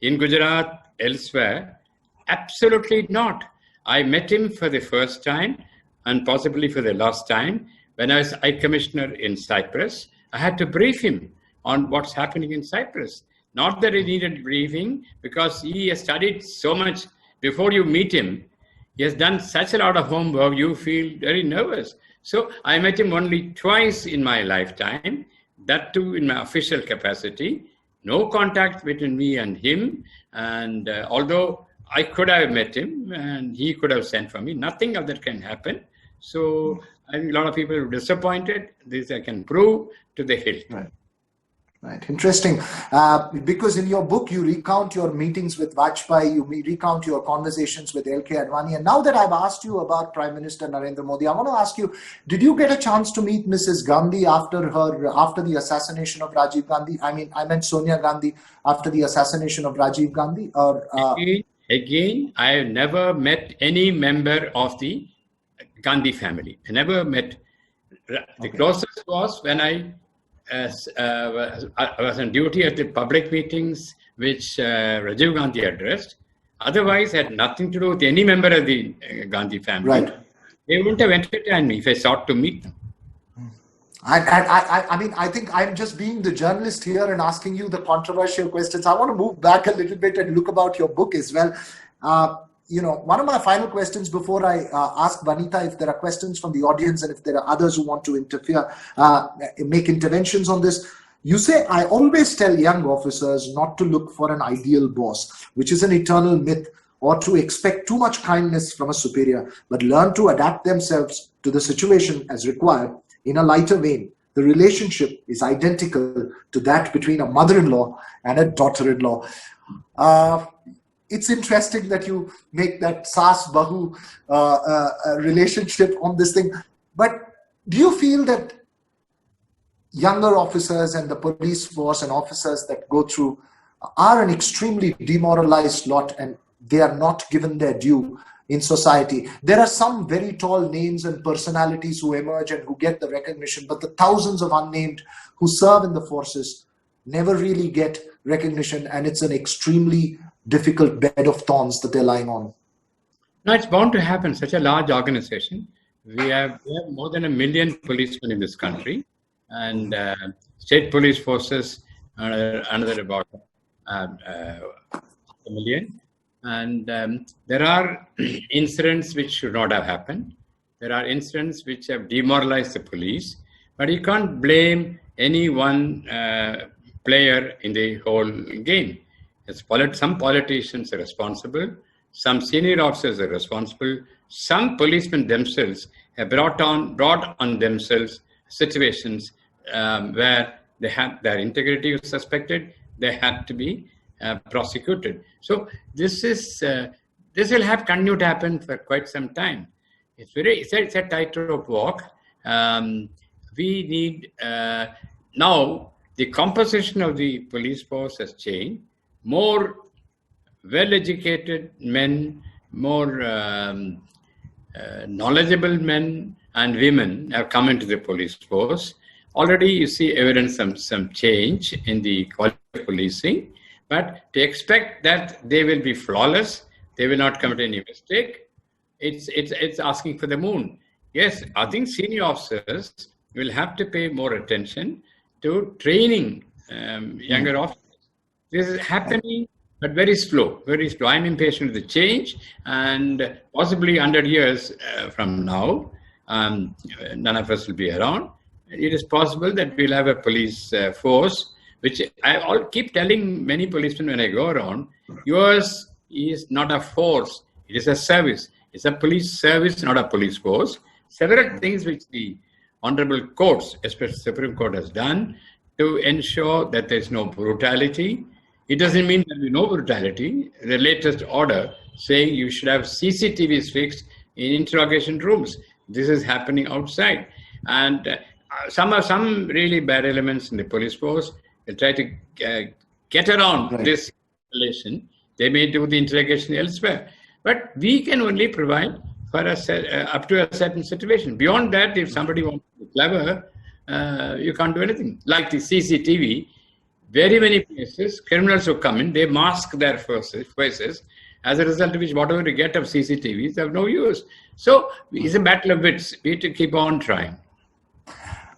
Gujarat, elsewhere. Absolutely not. I met him for the first time and possibly for the last time when I was High Commissioner in Cyprus. I had to brief him on what's happening in Cyprus. Not that he needed briefing, because he has studied so much. Before you meet him, he has done such a lot of homework, you feel very nervous. So I met him only twice in my lifetime, that too in my official capacity. No contact between me and him. And although I could have met him and he could have sent for me, nothing of that can happen. So I think a lot of people are disappointed. This I can prove to the hilt. Right. Interesting. Because in your book, you recount your meetings with Vajpayee, you recount your conversations with L.K. Advani. And now that I've asked you about Prime Minister Narendra Modi, I want to ask you, did you get a chance to meet Mrs. Gandhi after the assassination of Rajiv Gandhi? I meant Sonia Gandhi after the assassination of Rajiv Gandhi? Or Again, I have never met any member of the Gandhi family. I never met. The closest was when I was on duty at the public meetings which Rajiv Gandhi addressed. Otherwise, had nothing to do with any member of the Gandhi family. Right. They wouldn't have entertained me if I sought to meet them. I think I'm just being the journalist here and asking you the controversial questions. I want to move back a little bit and look about your book as well. One of my final questions before I ask Vanita if there are questions from the audience and if there are others who want to interfere, make interventions on this. You say, I always tell young officers not to look for an ideal boss, which is an eternal myth, or to expect too much kindness from a superior, but learn to adapt themselves to the situation as required. In a lighter vein, the relationship is identical to that between a mother-in-law and a daughter-in-law. It's interesting that you make that Saas-Bahu relationship on this thing. But do you feel that younger officers and the police force and officers that go through are an extremely demoralized lot and they are not given their due in society? There are some very tall names and personalities who emerge and who get the recognition, but the thousands of unnamed who serve in the forces never really get recognition, and it's an extremely difficult bed of thorns that they're lying on. Now it's bound to happen. Such a large organization. We have more than 1 million policemen in this country, and state police forces another about 1 million. And there are incidents which should not have happened. There are incidents which have demoralized the police, but you can't blame any one player in the whole game. Some politicians are responsible. Some senior officers are responsible. Some policemen themselves have brought on themselves situations where they have their integrity was suspected. They had to be prosecuted. So this will have continued to happen for quite some time. It's a tightrope walk. We need now the composition of the police force has changed. More well-educated men, more knowledgeable men and women have come into the police force. Already you see evidence of some change in the quality of policing, but to expect that they will be flawless, they will not commit any mistake, it's asking for the moon. Yes, I think senior officers will have to pay more attention to training younger officers. This is happening, but very slow, very slow. I'm impatient with the change, and possibly 100 years from now, none of us will be around. It is possible that we'll have a police force, which I'll keep telling many policemen when I go around, yours is not a force, it is a service. It's a police service, not a police force. Several things which the honorable courts, especially Supreme Court, has done to ensure that there's no brutality. It doesn't mean there will be no brutality. The latest order saying you should have CCTVs fixed in interrogation rooms. This is happening outside. And some really bad elements in the police force will try to get around this relation. They may do the interrogation elsewhere. But we can only provide for up to a certain situation. Beyond that, if somebody wants to be clever, you can't do anything. Like the CCTV, very many places, criminals who come in, they mask their faces. As a result of which, whatever you get of CCTVs have no use. So it's a battle of wits. We need to keep on trying.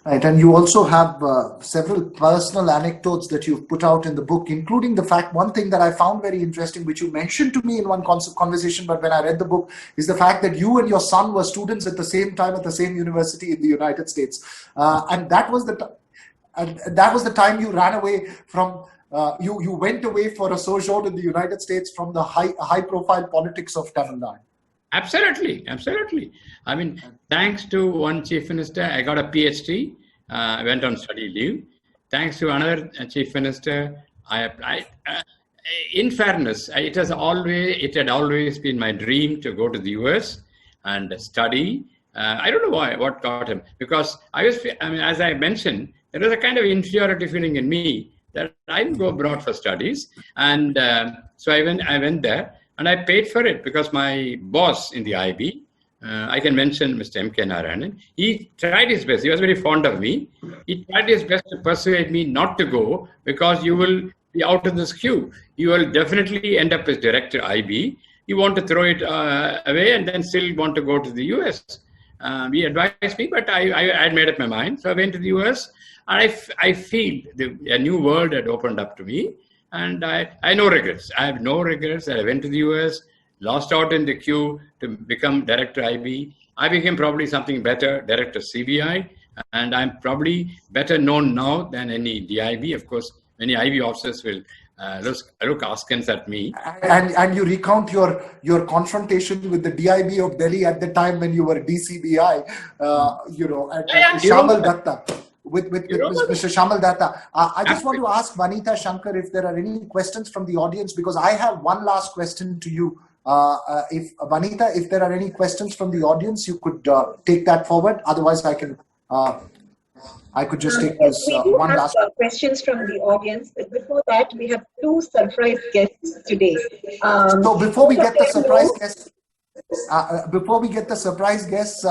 Right, and you also have several personal anecdotes that you've put out in the book, including the fact, one thing that I found very interesting, which you mentioned to me in one conversation, but when I read the book, is the fact that you and your son were students at the same time at the same university in the United States. And that was the time you ran away from, you went away for a sojourn in the United States from the high-profile politics of Tamil Nadu. Absolutely, absolutely. I mean, thanks to one chief minister, I got a PhD. I went on study leave. Thanks to another chief minister, I applied. In fairness, it had always been my dream to go to the US and study. I don't know what got him, because as I mentioned, there was a kind of inferiority feeling in me that I didn't go abroad for studies, and so I went there. And I paid for it because my boss in the IB, I can mention Mr. M.K. Narayanan, he tried his best. He was very fond of me. He tried his best to persuade me not to go because you will be out of this queue. You will definitely end up as director IB. You want to throw it away and then still want to go to the US. He advised me, but I had made up my mind. So I went to the US, and I feel a new world had opened up to me. And I have no regrets. I have no regrets that I went to the US, lost out in the queue to become director IB. I became probably something better, director CBI, and I'm probably better known now than any DIB. Of course, many IB officers will look askance at me. And you recount your confrontation with the DIB of Delhi at the time when you were DCBI, at Shamal Datta. With Mr. Shamal Datta. I just want to ask Vanita Shankar if there are any questions from the audience, because I have one last question to you. If Vanita, if there are any questions from the audience, you could take that forward. Otherwise, I could just take this one last questions from the audience. But before that, we have two surprise guests today. So before we get the surprise guests,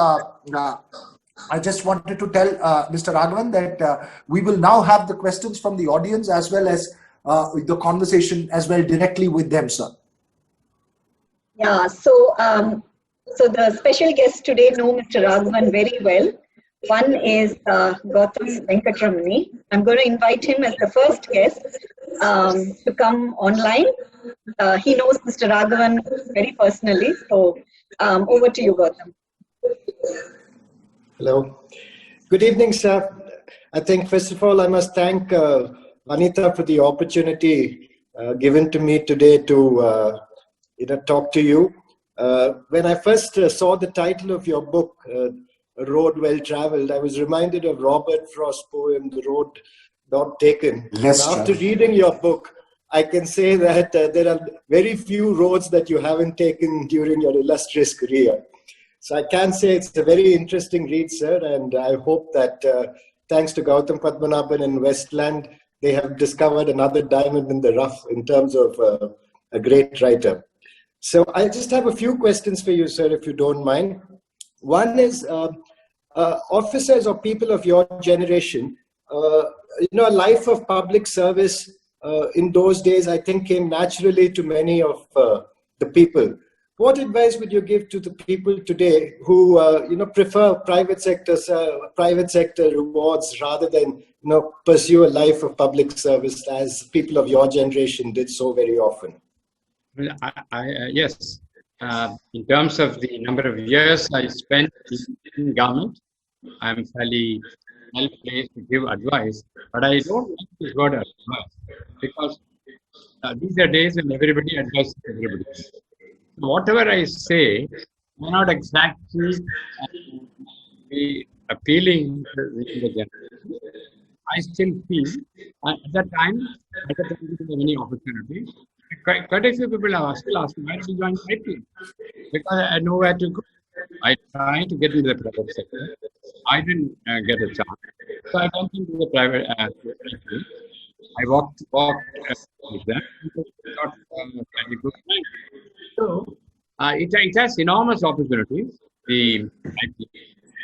I just wanted to tell Mr. Raghavan that we will now have the questions from the audience as well as the conversation as well directly with them, sir. Yeah, so the special guests today know Mr. Raghavan very well. One is Gautam Venkatramani. I'm going to invite him as the first guest to come online. He knows Mr. Raghavan very personally. So over to you, Gautam. Hello. Good evening, sir. I think, first of all, I must thank Anita for the opportunity given to me today to talk to you. When I first saw the title of your book, A Road Well Traveled, I was reminded of Robert Frost's poem, The Road Not Taken. After reading your book, I can say that there are very few roads that you haven't taken during your illustrious career. So I can say it's a very interesting read, sir, and I hope that thanks to Gautam Padmanabhan and Westland, they have discovered another diamond in the rough in terms of a great writer. So I just have a few questions for you, sir, if you don't mind. One is, officers or people of your generation, a life of public service in those days, I think, came naturally to many of the people. What advice would you give to the people today who, prefer private sector rewards rather than, pursue a life of public service as people of your generation did so very often? Well, yes. In terms of the number of years I spent in government, I'm fairly well placed to give advice, but I don't like this word advice because these are days when everybody advises everybody. Whatever I say may not exactly be appealing to the generation. I still feel at that time, I didn't have any opportunity. Quite a few people have still asked me, why did you join IPM? Because I had nowhere to go. I tried to get into the private sector. I didn't get a chance. So I went into the private sector. I walked with them. Got very good time. So it has enormous opportunities. The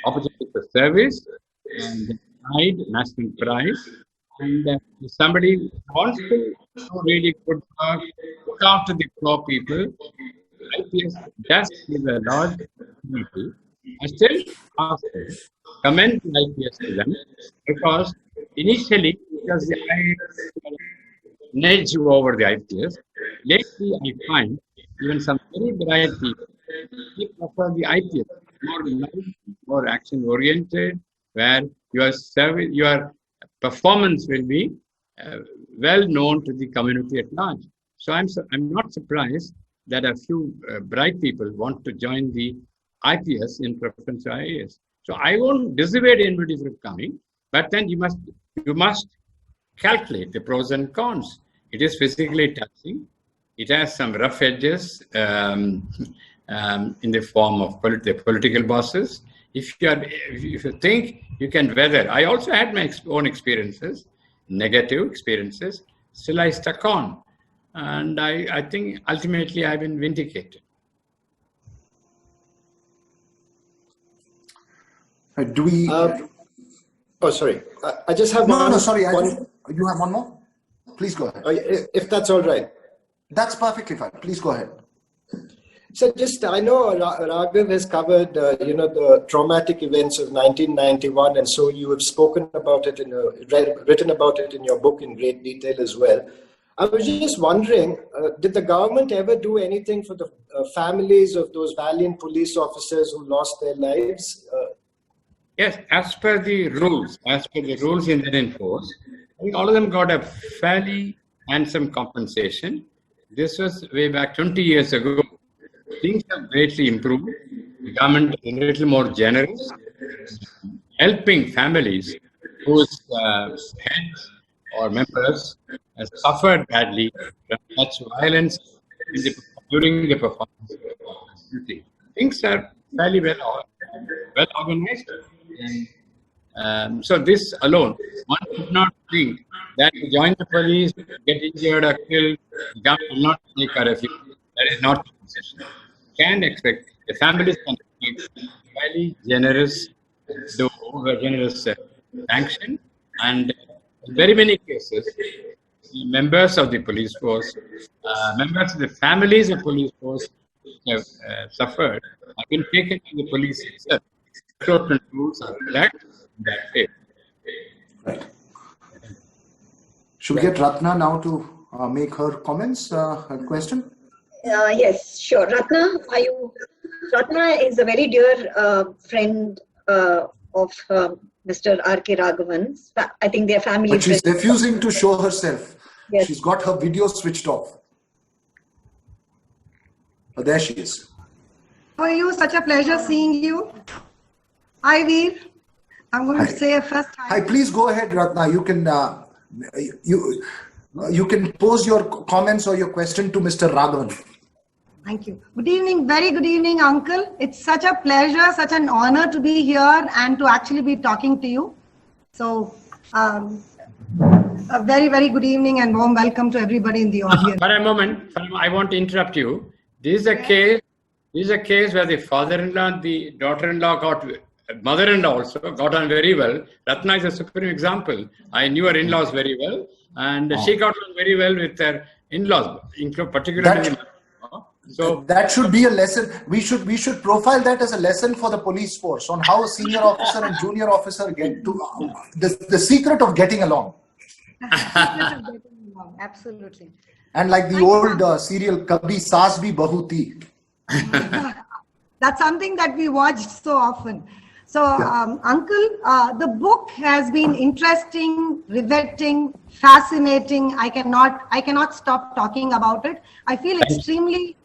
opportunity for service and pride, national pride. And if somebody wants to do really good work, look after the poor people, IPS does give a large opportunity. I still ask them, commend IPS to them because initially it was the IPS edge over the IPS. Lately, I find even some very bright people they prefer the IPS, more light, more action oriented, where your performance will be well known to the community at large. So I'm not surprised that a few bright people want to join the IPS in preference to IAS. So I won't dissuade anybody from coming, but then you must calculate the pros and cons. It is physically taxing. It has some rough edges in the form of the political bosses. If you think you can weather, I also had my own experiences, negative experiences. Still, I stuck on, and I think ultimately I've been vindicated. Do we? Oh, sorry. I just have No, sorry. You have one more? Please go ahead. If that's all right. That's perfectly fine. Please go ahead. So I know Raghav has covered, the traumatic events of 1991, and so you have spoken about it written about it in your book in great detail as well. I was just wondering, did the government ever do anything for the families of those valiant police officers who lost their lives? Yes, as per the rules in the force, I think all of them got a fairly handsome compensation. This was way back 20 years ago. Things have greatly improved. The government is a little more generous, helping families whose heads or members have suffered badly from such violence during the performance of duty. Things are fairly well organized. And so this alone, one should not think that to join the police, get injured or killed, the government will not take a refuge. That is not the position. The families can expect fairly generous sanction, and in very many cases, the members of the police force, members of the families of police force have suffered have been taken to the police itself. Certain rules are relaxed in that way. Right. Should we get Ratna now to make her comments, her question? Yes, sure. Ratna is a very dear friend of Mr. R.K. Raghavan. I think they're family. But she's refusing to show herself. Yes. She's got her video switched off. Oh, there she is. How are you? Such a pleasure seeing you. Hi, Veer. I'm going to say a first hi. Hi, please go ahead, Ratna. You can pose your comments or your question to Mr. Raghavan. Thank you. Good evening. Very good evening, Uncle. It's such a pleasure, such an honor to be here and to actually be talking to you. So, a very, very good evening and warm welcome to everybody in the audience. For a moment, I want to interrupt you. This is a case. This is a case where the father-in-law and the daughter-in-law mother-in-law also got on very well. Ratna is a supreme example. I knew her in-laws very well, and she got on very well with her in-laws, particularly. So that should be a lesson. We should profile that as a lesson for the police force on how a senior officer and junior officer get to the secret of getting along. Absolutely. And like the old serial Kabhi Saas Bhi Bahu Thi. That's something that we watched so often. So, Uncle, the book has been interesting, riveting, fascinating. I cannot stop talking about it. I feel extremely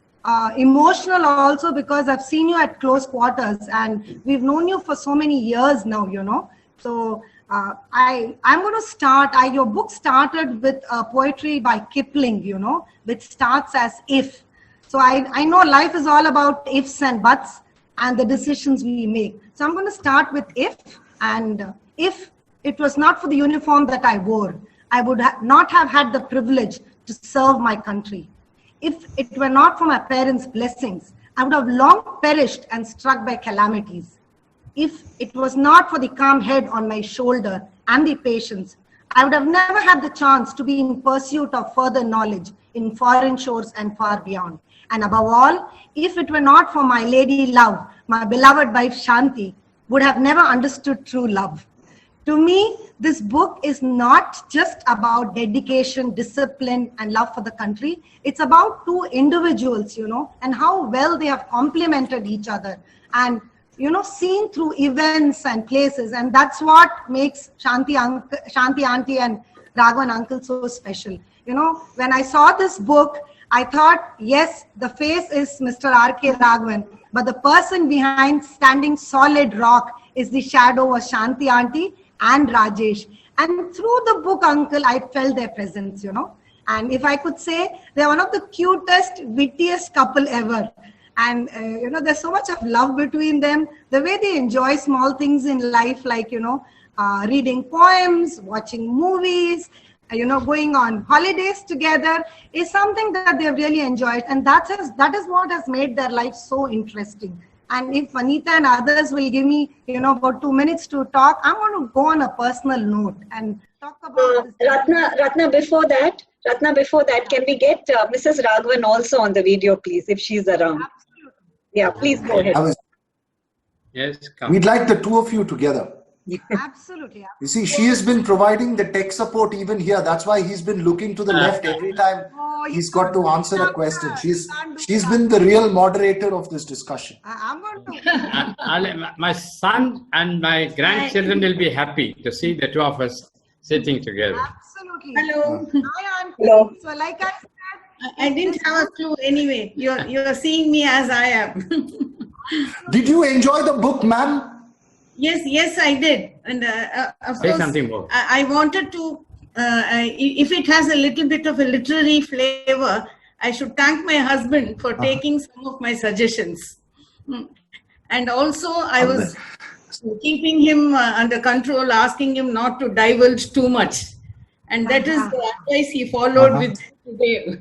emotional also because I've seen you at close quarters and we've known you for so many years now, you know. So, I'm going to start. Your book started with poetry by Kipling, you know, which starts as if. So I know life is all about ifs and buts and the decisions we make. So I'm going to start with if, and if it was not for the uniform that I wore, I would not have had the privilege to serve my country. If it were not for my parents' blessings, I would have long perished and struck by calamities. If it was not for the calm head on my shoulder and the patience, I would have never had the chance to be in pursuit of further knowledge in foreign shores and far beyond. And above all, if it were not for my lady love, my beloved wife Shanti would have never understood true love. To me, this book is not just about dedication, discipline, and love for the country. It's about two individuals, you know, and how well they have complemented each other and, you know, seen through events and places. And that's what makes Shanti Auntie and Raghavan Uncle so special. You know, when I saw this book, I thought, yes, the face is Mr. R.K. Raghavan, but the person behind standing solid rock is the shadow of Shanti Auntie and Rajesh. And through the book, Uncle, I felt their presence, you know. And if I could say, they're one of the cutest, wittiest couple ever. And, you know, there's so much of love between them. The way they enjoy small things in life, like, you know, reading poems, watching movies, you know, going on holidays together is something that they've really enjoyed. And that is what has made their life so interesting. And if Vanita and others will give me, you know, about 2 minutes to talk, I'm going to go on a personal note and talk about Ratna, before that, can we get Mrs. Raghavan also on the video, please, if she's around? Absolutely. Yeah, please go ahead. yes, come. We'd like the two of you together. Absolutely. You see, she has been providing the tech support even here. That's why he's been looking to the left every time he's got to answer a question. She's been the real moderator of this discussion. I'm going to. My son and my grandchildren will be happy to see the two of us sitting together. Absolutely. Hello. Hi, Auntie. Hello. So, like I said, I didn't have a clue anyway. You're seeing me as I am. Did you enjoy the book, ma'am? Yes, I did. And of Say course, something more. I wanted to, if it has a little bit of a literary flavor, I should thank my husband for taking some of my suggestions. And also, I was keeping him under control, asking him not to divulge too much. And that is the advice he followed with today.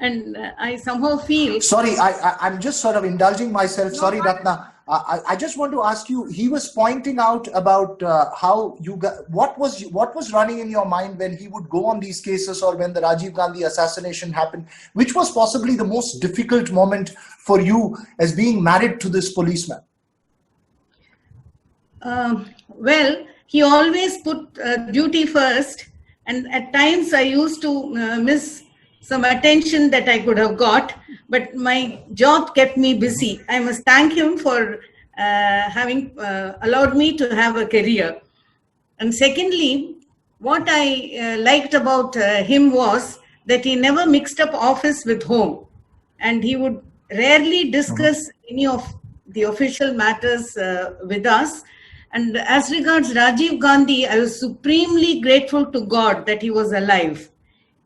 And I somehow feel... Sorry, I'm just sort of indulging myself. Sorry, Ratna. I just want to ask you, he was pointing out about how you got, what was running in your mind when he would go on these cases, or when the Rajiv Gandhi assassination happened, which was possibly the most difficult moment for you as being married to this policeman? Well, he always put duty first, and at times I used to miss some attention that I could have got, but my job kept me busy. I must thank him for having allowed me to have a career. And secondly, what I liked about him was that he never mixed up office with home, and he would rarely discuss any of the official matters with us. And as regards Rajiv Gandhi, I was supremely grateful to God that he was alive.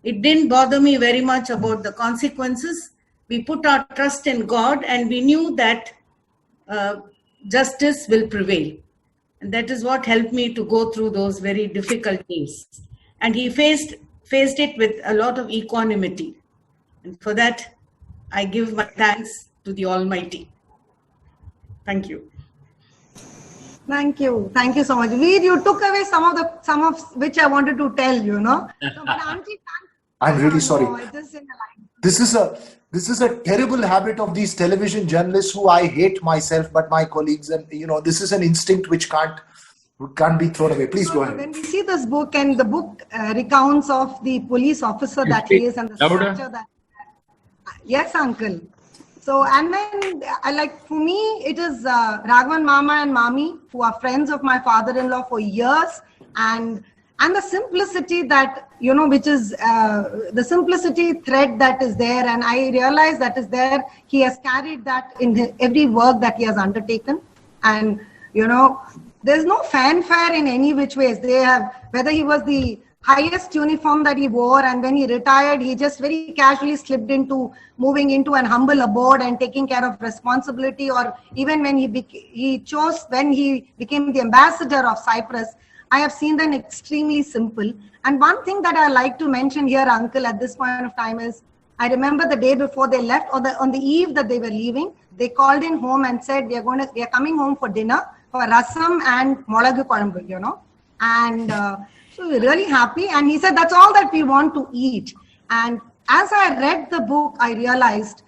It didn't bother me very much about the consequences. We put our trust in God, and we knew that justice will prevail. And that is what helped me to go through those very difficult days. And he faced it with a lot of equanimity. And for that, I give my thanks to the Almighty. Thank you. Thank you. Thank you so much. Veer, you took away some of which I wanted to tell, you know. So, but Auntie, I'm really sorry. No, it is in the line. This is a terrible habit of these television journalists, who I hate myself, but my colleagues, and this is an instinct which can't be thrown away. Please go ahead. When we see this book, and the book recounts of the police officer that he is, and the structure that. Yes, uncle. So, and then for me, it is Raghavan Mama and Mami, who are friends of my father-in-law for years, and the simplicity that, which is the simplicity thread that is there. And I realize that is there. He has carried that in every work that he has undertaken. And, there's no fanfare in any which ways. They have, whether he was the highest uniform that he wore, and when he retired, he just very casually slipped into moving into an humble abode and taking care of responsibility, or even when when he became the ambassador of Cyprus, I have seen them extremely simple. And one thing that I like to mention here, uncle, at this point of time is, I remember the day before they left, or on the eve that they were leaving, they called in home and said, we are coming home for dinner for rasam and molagu kolambu, and so we were really happy. And he said, that's all that we want to eat. And as I read the book, I realized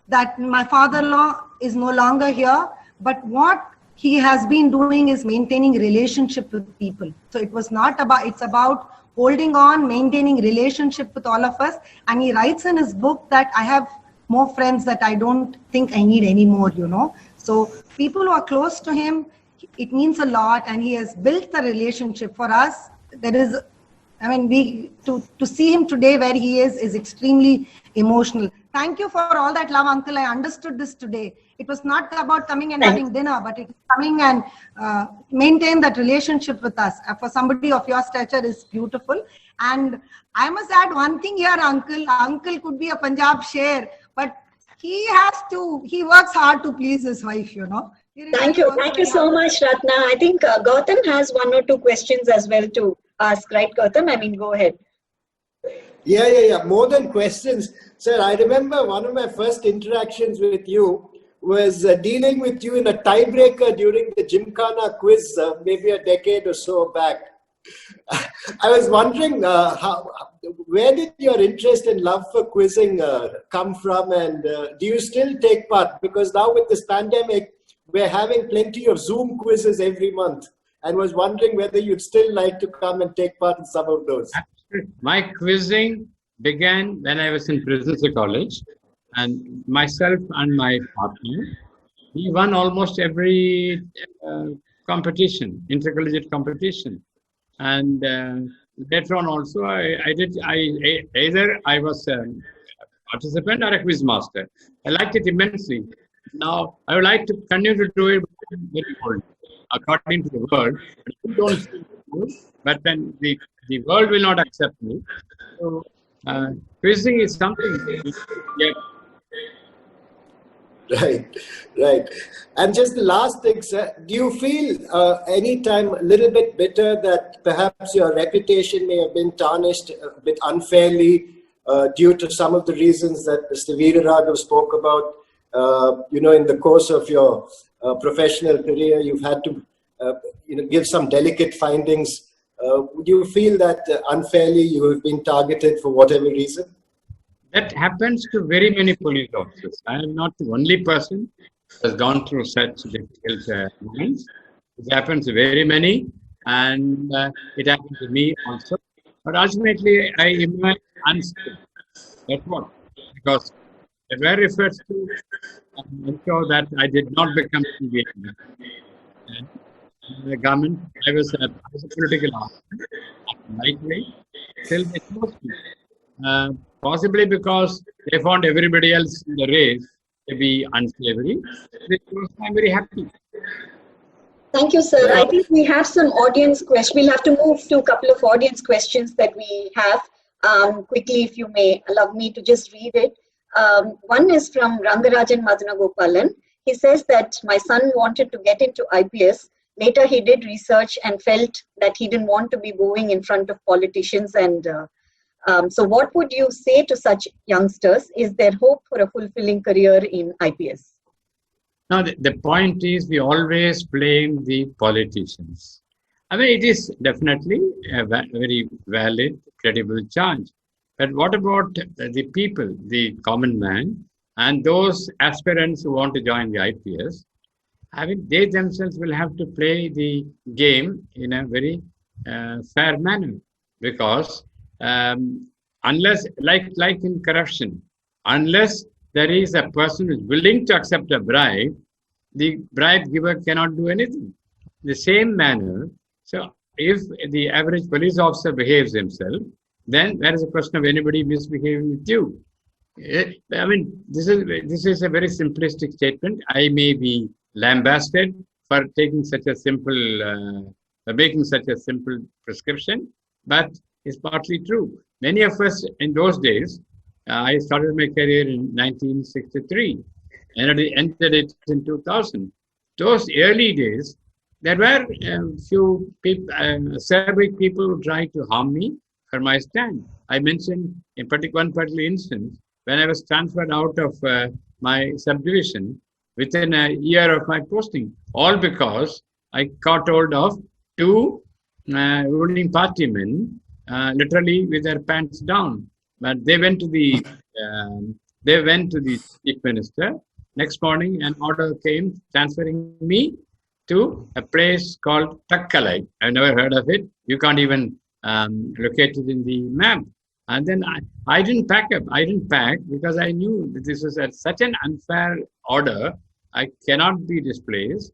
that my father-in-law is no longer here, but what he has been doing is maintaining relationship with people. So it's about holding on, maintaining relationship with all of us. And he writes in his book that I have more friends that I don't think I need anymore, So people who are close to him, it means a lot, and he has built the relationship for us. That is, to see him today where he is extremely emotional. Thank you for all that love, uncle. I understood this today. It was not about coming and having dinner, but it's coming and maintain that relationship with us. For somebody of your stature is beautiful. And I must add one thing here, uncle. Uncle could be a Punjab Sher, but he works hard to please his wife, Thank you. Thank you so much, Ratna. I think Gautam has one or two questions as well to ask, right, Gautam? Go ahead. Yeah. More than questions. Sir, I remember one of my first interactions with you was dealing with you in a tiebreaker during the Gymkhana quiz, maybe a decade or so back. I was wondering, where did your interest and love for quizzing come from, and do you still take part? Because now with this pandemic, we're having plenty of Zoom quizzes every month, and was wondering whether you'd still like to come and take part in some of those. My quizzing began when I was in Presidency College, and myself and my partner, we won almost every competition, intercollegiate competition. And later on also, either I was a participant or a quiz master. I liked it immensely. Now, I would like to continue to do it very old, according to the world. But don't see it, but then the world will not accept me. So, quizzing is something. Yeah. Right. And just the last thing, sir, do you feel any time a little bit bitter that perhaps your reputation may have been tarnished a bit unfairly due to some of the reasons that Mr. Veera Raghav spoke about, in the course of your professional career, you've had to give some delicate findings. Would you feel that unfairly you have been targeted for whatever reason? That happens to very many police officers. I am not the only person who has gone through such difficult moments. It happens to very many, and it happened to me also. But ultimately, I emerged unstuck. That's what. Because the very first to ensure that I did not become CBI. And the government, I was a political officer, lightweight, still they chose me. Possibly because they found everybody else in the race to be unsavory. I'm very happy. Thank you, sir. I think we have some audience questions. We'll have to move to a couple of audience questions that we have. Quickly, if you may allow me to just read it. One is from Rangarajan Madanagopalan. He says that my son wanted to get into IPS. Later, he did research and felt that he didn't want to be bowing in front of politicians. And so what would you say to such youngsters? Is there hope for a fulfilling career in IPS? Now, the point is we always blame the politicians. I mean, it is definitely a very valid, credible charge. But what about the people, the common man, and those aspirants who want to join the IPS? I mean, they themselves will have to play the game in a very fair manner, because unless, like in corruption, unless there is a person who is willing to accept a bribe, the bribe giver cannot do anything. The same manner, so if the average police officer behaves himself, then there is a question of anybody misbehaving with you. I mean, this is a very simplistic statement. I may be lambasted for taking such a simple, making such a simple prescription, but it's partly true. Many of us in those days, I started my career in 1963 and I ended it in 2000. Those early days, there were a few people, Serbic people who tried to harm me for my stand. I mentioned in one particular instance, when I was transferred out of my subdivision within a year of my posting, all because I caught hold of two ruling party men, literally with their pants down. But they went to the chief minister. Next morning, an order came transferring me to a place called Takkalai. I've never heard of it. You can't even locate it in the map. And then I didn't pack up. I didn't pack because I knew that this was such an unfair order. I cannot be displaced.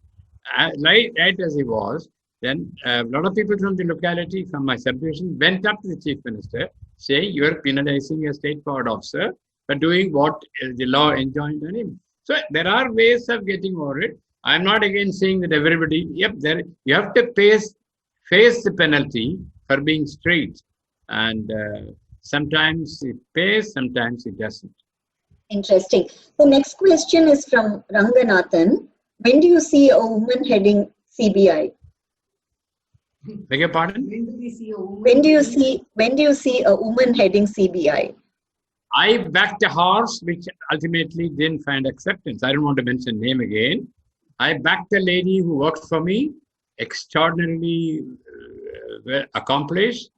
Right as he was, then a lot of people from the locality, from my subdivision, went up to the chief minister saying, you are penalizing a state powered officer for doing what the law enjoined on him. So there are ways of getting over it. I'm not again saying that everybody, you have to face the penalty for being straight. And sometimes it pays, sometimes it doesn't. Interesting. The next question is from Ranganathan. When do you see a woman heading CBI? Beg your pardon? When do you see a woman heading CBI? I backed a horse which ultimately didn't find acceptance. I don't want to mention name again. I backed a lady who worked for me, extraordinarily accomplished,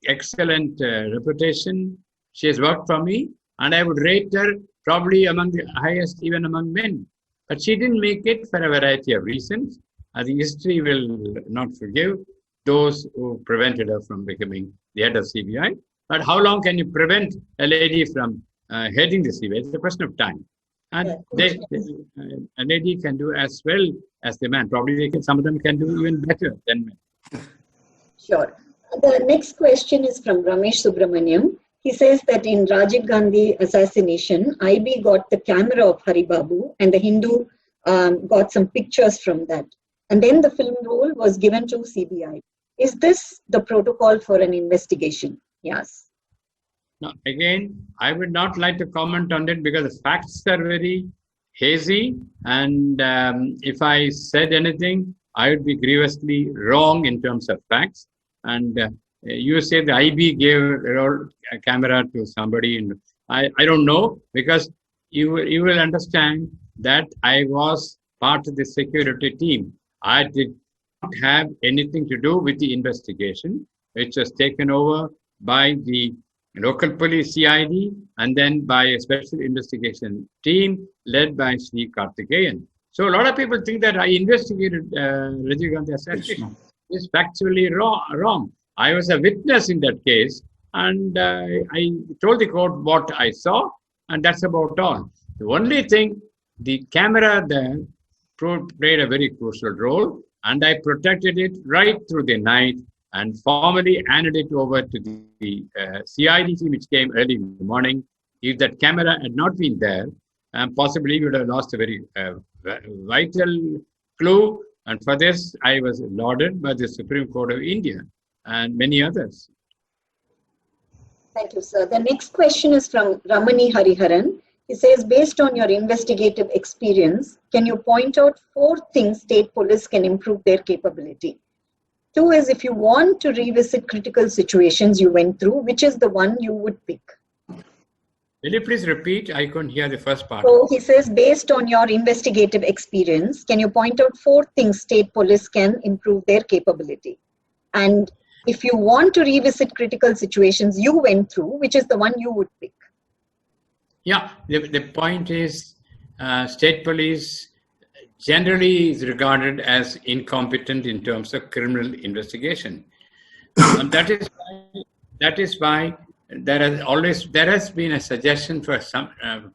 excellent reputation. She has worked for me, and I would rate her probably among the highest even among men. But she didn't make it for a variety of reasons. I think history will not forgive those who prevented her from becoming the head of CBI. But how long can you prevent a lady from heading the CBI? It's a question of time. And a lady can do as well as the man. Probably some of them can do even better than men. Sure. The next question is from Ramesh Subramaniam. He says that in Rajiv Gandhi assassination, IB got the camera of Hari Babu and the Hindu got some pictures from that. And then the film role was given to CBI. Is this the protocol for an investigation? Yes. Now, again, I would not like to comment on it because the facts are very hazy. And if I said anything, I would be grievously wrong in terms of facts. And you say the IB gave a camera to somebody. And I don't know, because you will understand that I was part of the security team. I did not have anything to do with the investigation, which was taken over by the local police CID and then by a special investigation team led by Sri Karthikeyan. So a lot of people think that I investigated Rajiv Gandhi assassination. It's factually wrong. I was a witness in that case, and I told the court what I saw, and that's about all. The only thing, the camera there played a very crucial role, and I protected it right through the night and formally handed it over to the CID team, which came early in the morning. If that camera had not been there, possibly we would have lost a very vital clue. And for this, I was lauded by the Supreme Court of India and many others. Thank you, sir. The next question is from Ramani Hariharan. He says, based on your investigative experience, can you point out 4 things state police can improve their capability? 2 is, if you want to revisit critical situations you went through, which is the one you would pick? Will you please repeat? I couldn't hear the first part. So he says, based on your investigative experience, can you point out 4 things state police can improve their capability? And if you want to revisit critical situations you went through, which is the one you would pick? Yeah, the point is state police generally is regarded as incompetent in terms of criminal investigation. And that is why there has been a suggestion for some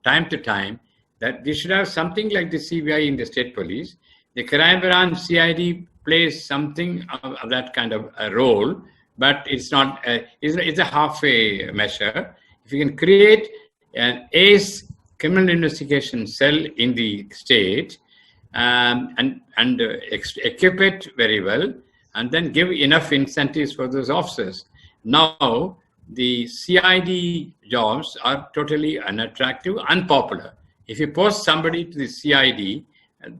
time to time that we should have something like the CBI in the state police. The crime branch CID plays something of that kind of a role, but it's not. It's a halfway measure. If you can create an ACE criminal investigation cell in the state and equip it very well, and then give enough incentives for those officers. Now, the CID jobs are totally unattractive, unpopular. If you post somebody to the CID,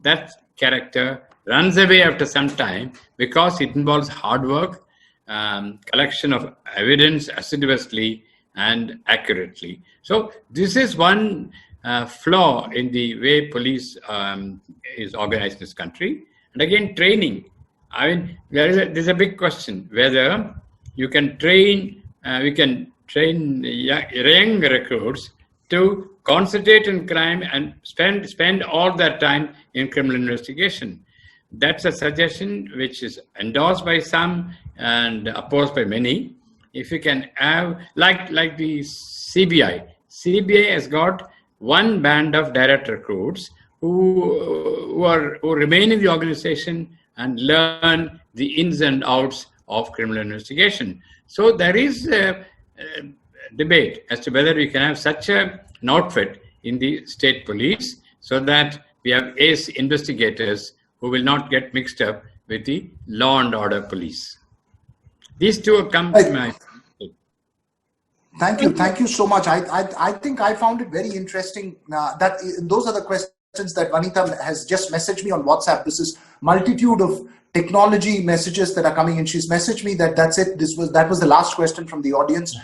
that character runs away after some time because it involves hard work, collection of evidence assiduously and accurately. So this is one flaw in the way police is organized in this country. And again, training. I mean, there's a big question whether you can train, we can train young recruits to concentrate on crime and spend all their time in criminal investigation. That's a suggestion which is endorsed by some and opposed by many. If you can have, like the CBI has got one band of direct recruits who remain in the organization and learn the ins and outs of criminal investigation. So there is a debate as to whether we can have such an outfit in the state police so that we have ace investigators who will not get mixed up with the law and order police. These two come to my... Thank you so much. I think I found it very interesting that those are the questions that Vanita has just messaged me on WhatsApp. This is multitude of technology messages that are coming in. She's messaged me that that's it. That was the last question from the audience.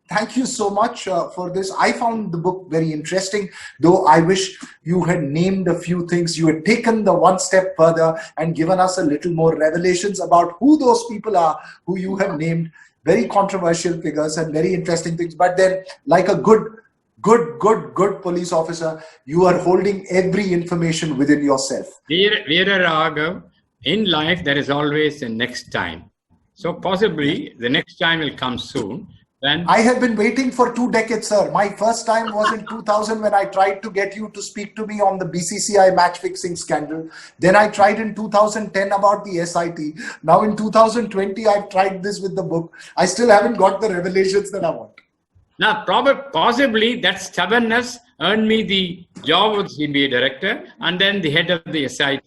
Thank you so much for this. I found the book very interesting, though I wish you had named a few things. You had taken the one step further and given us a little more revelations about who those people are who you have named. Very controversial figures and very interesting things. But then, like a good police officer, you are holding every information within yourself. Veera Raghav, in life, there is always a next time. So possibly the next time will come soon. I have been waiting for 2 decades, sir. My first time was in 2000 when I tried to get you to speak to me on the BCCI match fixing scandal. Then I tried in 2010 about the SIT. Now in 2020, I've tried this with the book. I still haven't got the revelations that I want. Now, possibly that stubbornness earned me the job of CBI director and then the head of the SIT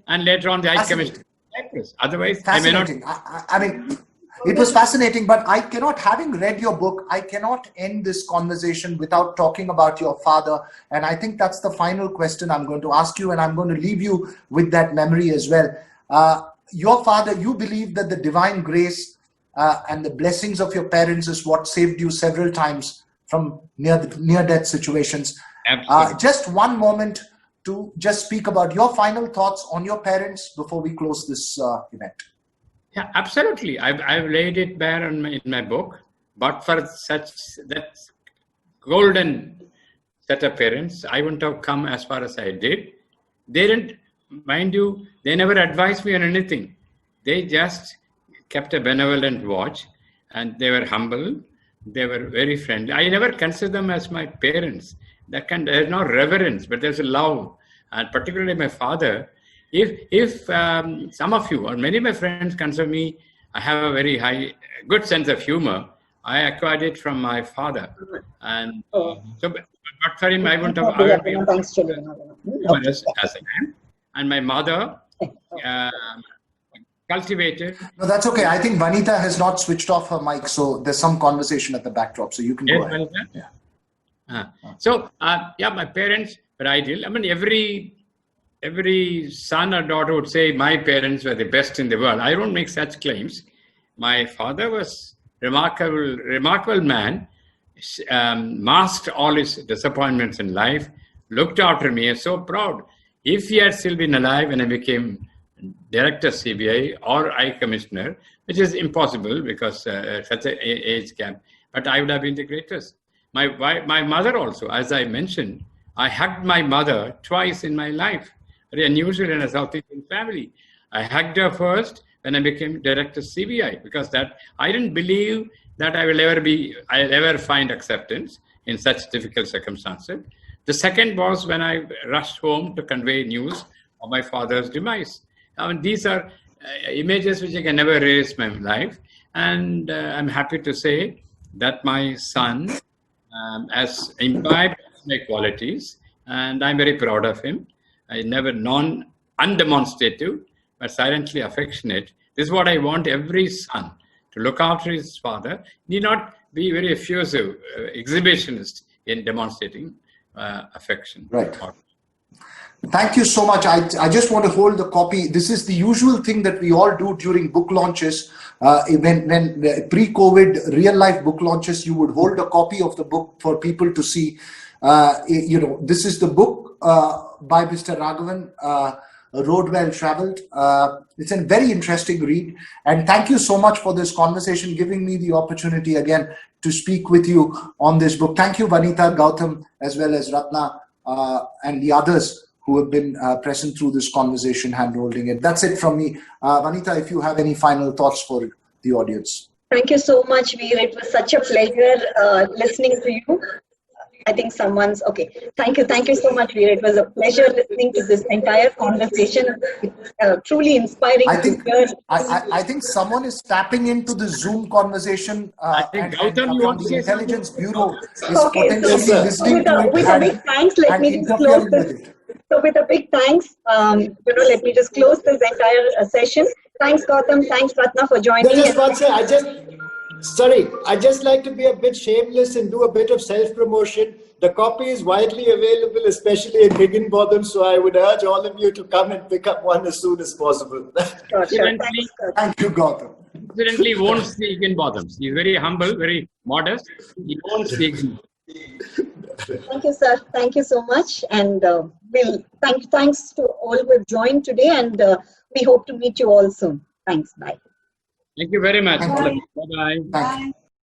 and later on the High Commissioner. Otherwise, I may not. I mean, it was fascinating, but I cannot, having read your book, I cannot end this conversation without talking about your father. And I think that's the final question I'm going to ask you, and I'm going to leave you with that memory as well. Your father, you believe that the divine grace and the blessings of your parents is what saved you several times from near-death situations. Absolutely. Just one moment to just speak about your final thoughts on your parents before we close this event. Yeah, absolutely. I've laid it bare in my book. But for that golden set of parents, I wouldn't have come as far as I did. They didn't, mind you, they never advised me on anything. They just kept a benevolent watch, and they were humble. They were very friendly. I never consider them as my parents. There's no reverence, but there's a love. And particularly my father, if some of you or many of my friends consider me, I have a very good sense of humor. I acquired it from my father. And so, but for him, I wouldn't have been humorous as I am. And my mother cultivated. No, that's okay. I think Vanita has not switched off her mic, so there's some conversation at the backdrop, so you can go ahead. Yeah. So, my parents were ideal. I mean, every son or daughter would say my parents were the best in the world. I don't make such claims. My father was remarkable man, masked all his disappointments in life, looked after me, and so proud. If he had still been alive when I became director CBI or High Commissioner, which is impossible because such an age gap, but I would have been the greatest. My mother also, as I mentioned, I hugged my mother twice in my life. Very unusual in a South Indian family. I hugged her first when I became director CBI, because that I didn't believe that I'll ever find acceptance in such difficult circumstances. The second was when I rushed home to convey news of my father's demise. I mean, these are images which I can never erase in my life. And I'm happy to say that my son has imbibed my qualities, and I'm very proud of him. I never undemonstrative, but silently affectionate. This is what I want every son to look after his father. Need not be very effusive, exhibitionist in demonstrating affection. Right. Thank you so much. I just want to hold the copy. This is the usual thing that we all do during book launches. When pre-COVID real life book launches, you would hold a copy of the book for people to see. This is the book by Mr. Raghavan, Road Well Traveled. It's a very interesting read. And thank you so much for this conversation, giving me the opportunity again to speak with you on this book. Thank you, Vanita, Gautam, as well as Ratna and the others who have been present through this conversation, hand-holding it. That's it from me. Vanita, if you have any final thoughts for the audience. Thank you so much, Veer. It was such a pleasure listening to you. I think someone's okay. Thank you so much, Veer. It was a pleasure listening to this entire conversation. It's truly inspiring to hear. I think someone is tapping into the Zoom conversation. I think Gautam, you want to the say Intelligence something? Bureau is Okay, potentially listening to it. With a big thanks, let me just close this. So with a big thanks, let me just close this entire session. Thanks, Gautam. Thanks, Ratna, for joining. Just one second. I'd just like to be a bit shameless and do a bit of self-promotion. The copy is widely available, especially in Higginbotham, so I would urge all of you to come and pick up one as soon as possible. Sure. Thank you, Gautam. Incidentally, won't speak in bottoms. He's very humble, very modest. He won't speak in. Thank you, sir. Thank you so much. And thanks to all who have joined today. And we hope to meet you all soon. Thanks. Bye. Thank you very much. Thank you. Bye-bye. Thank you.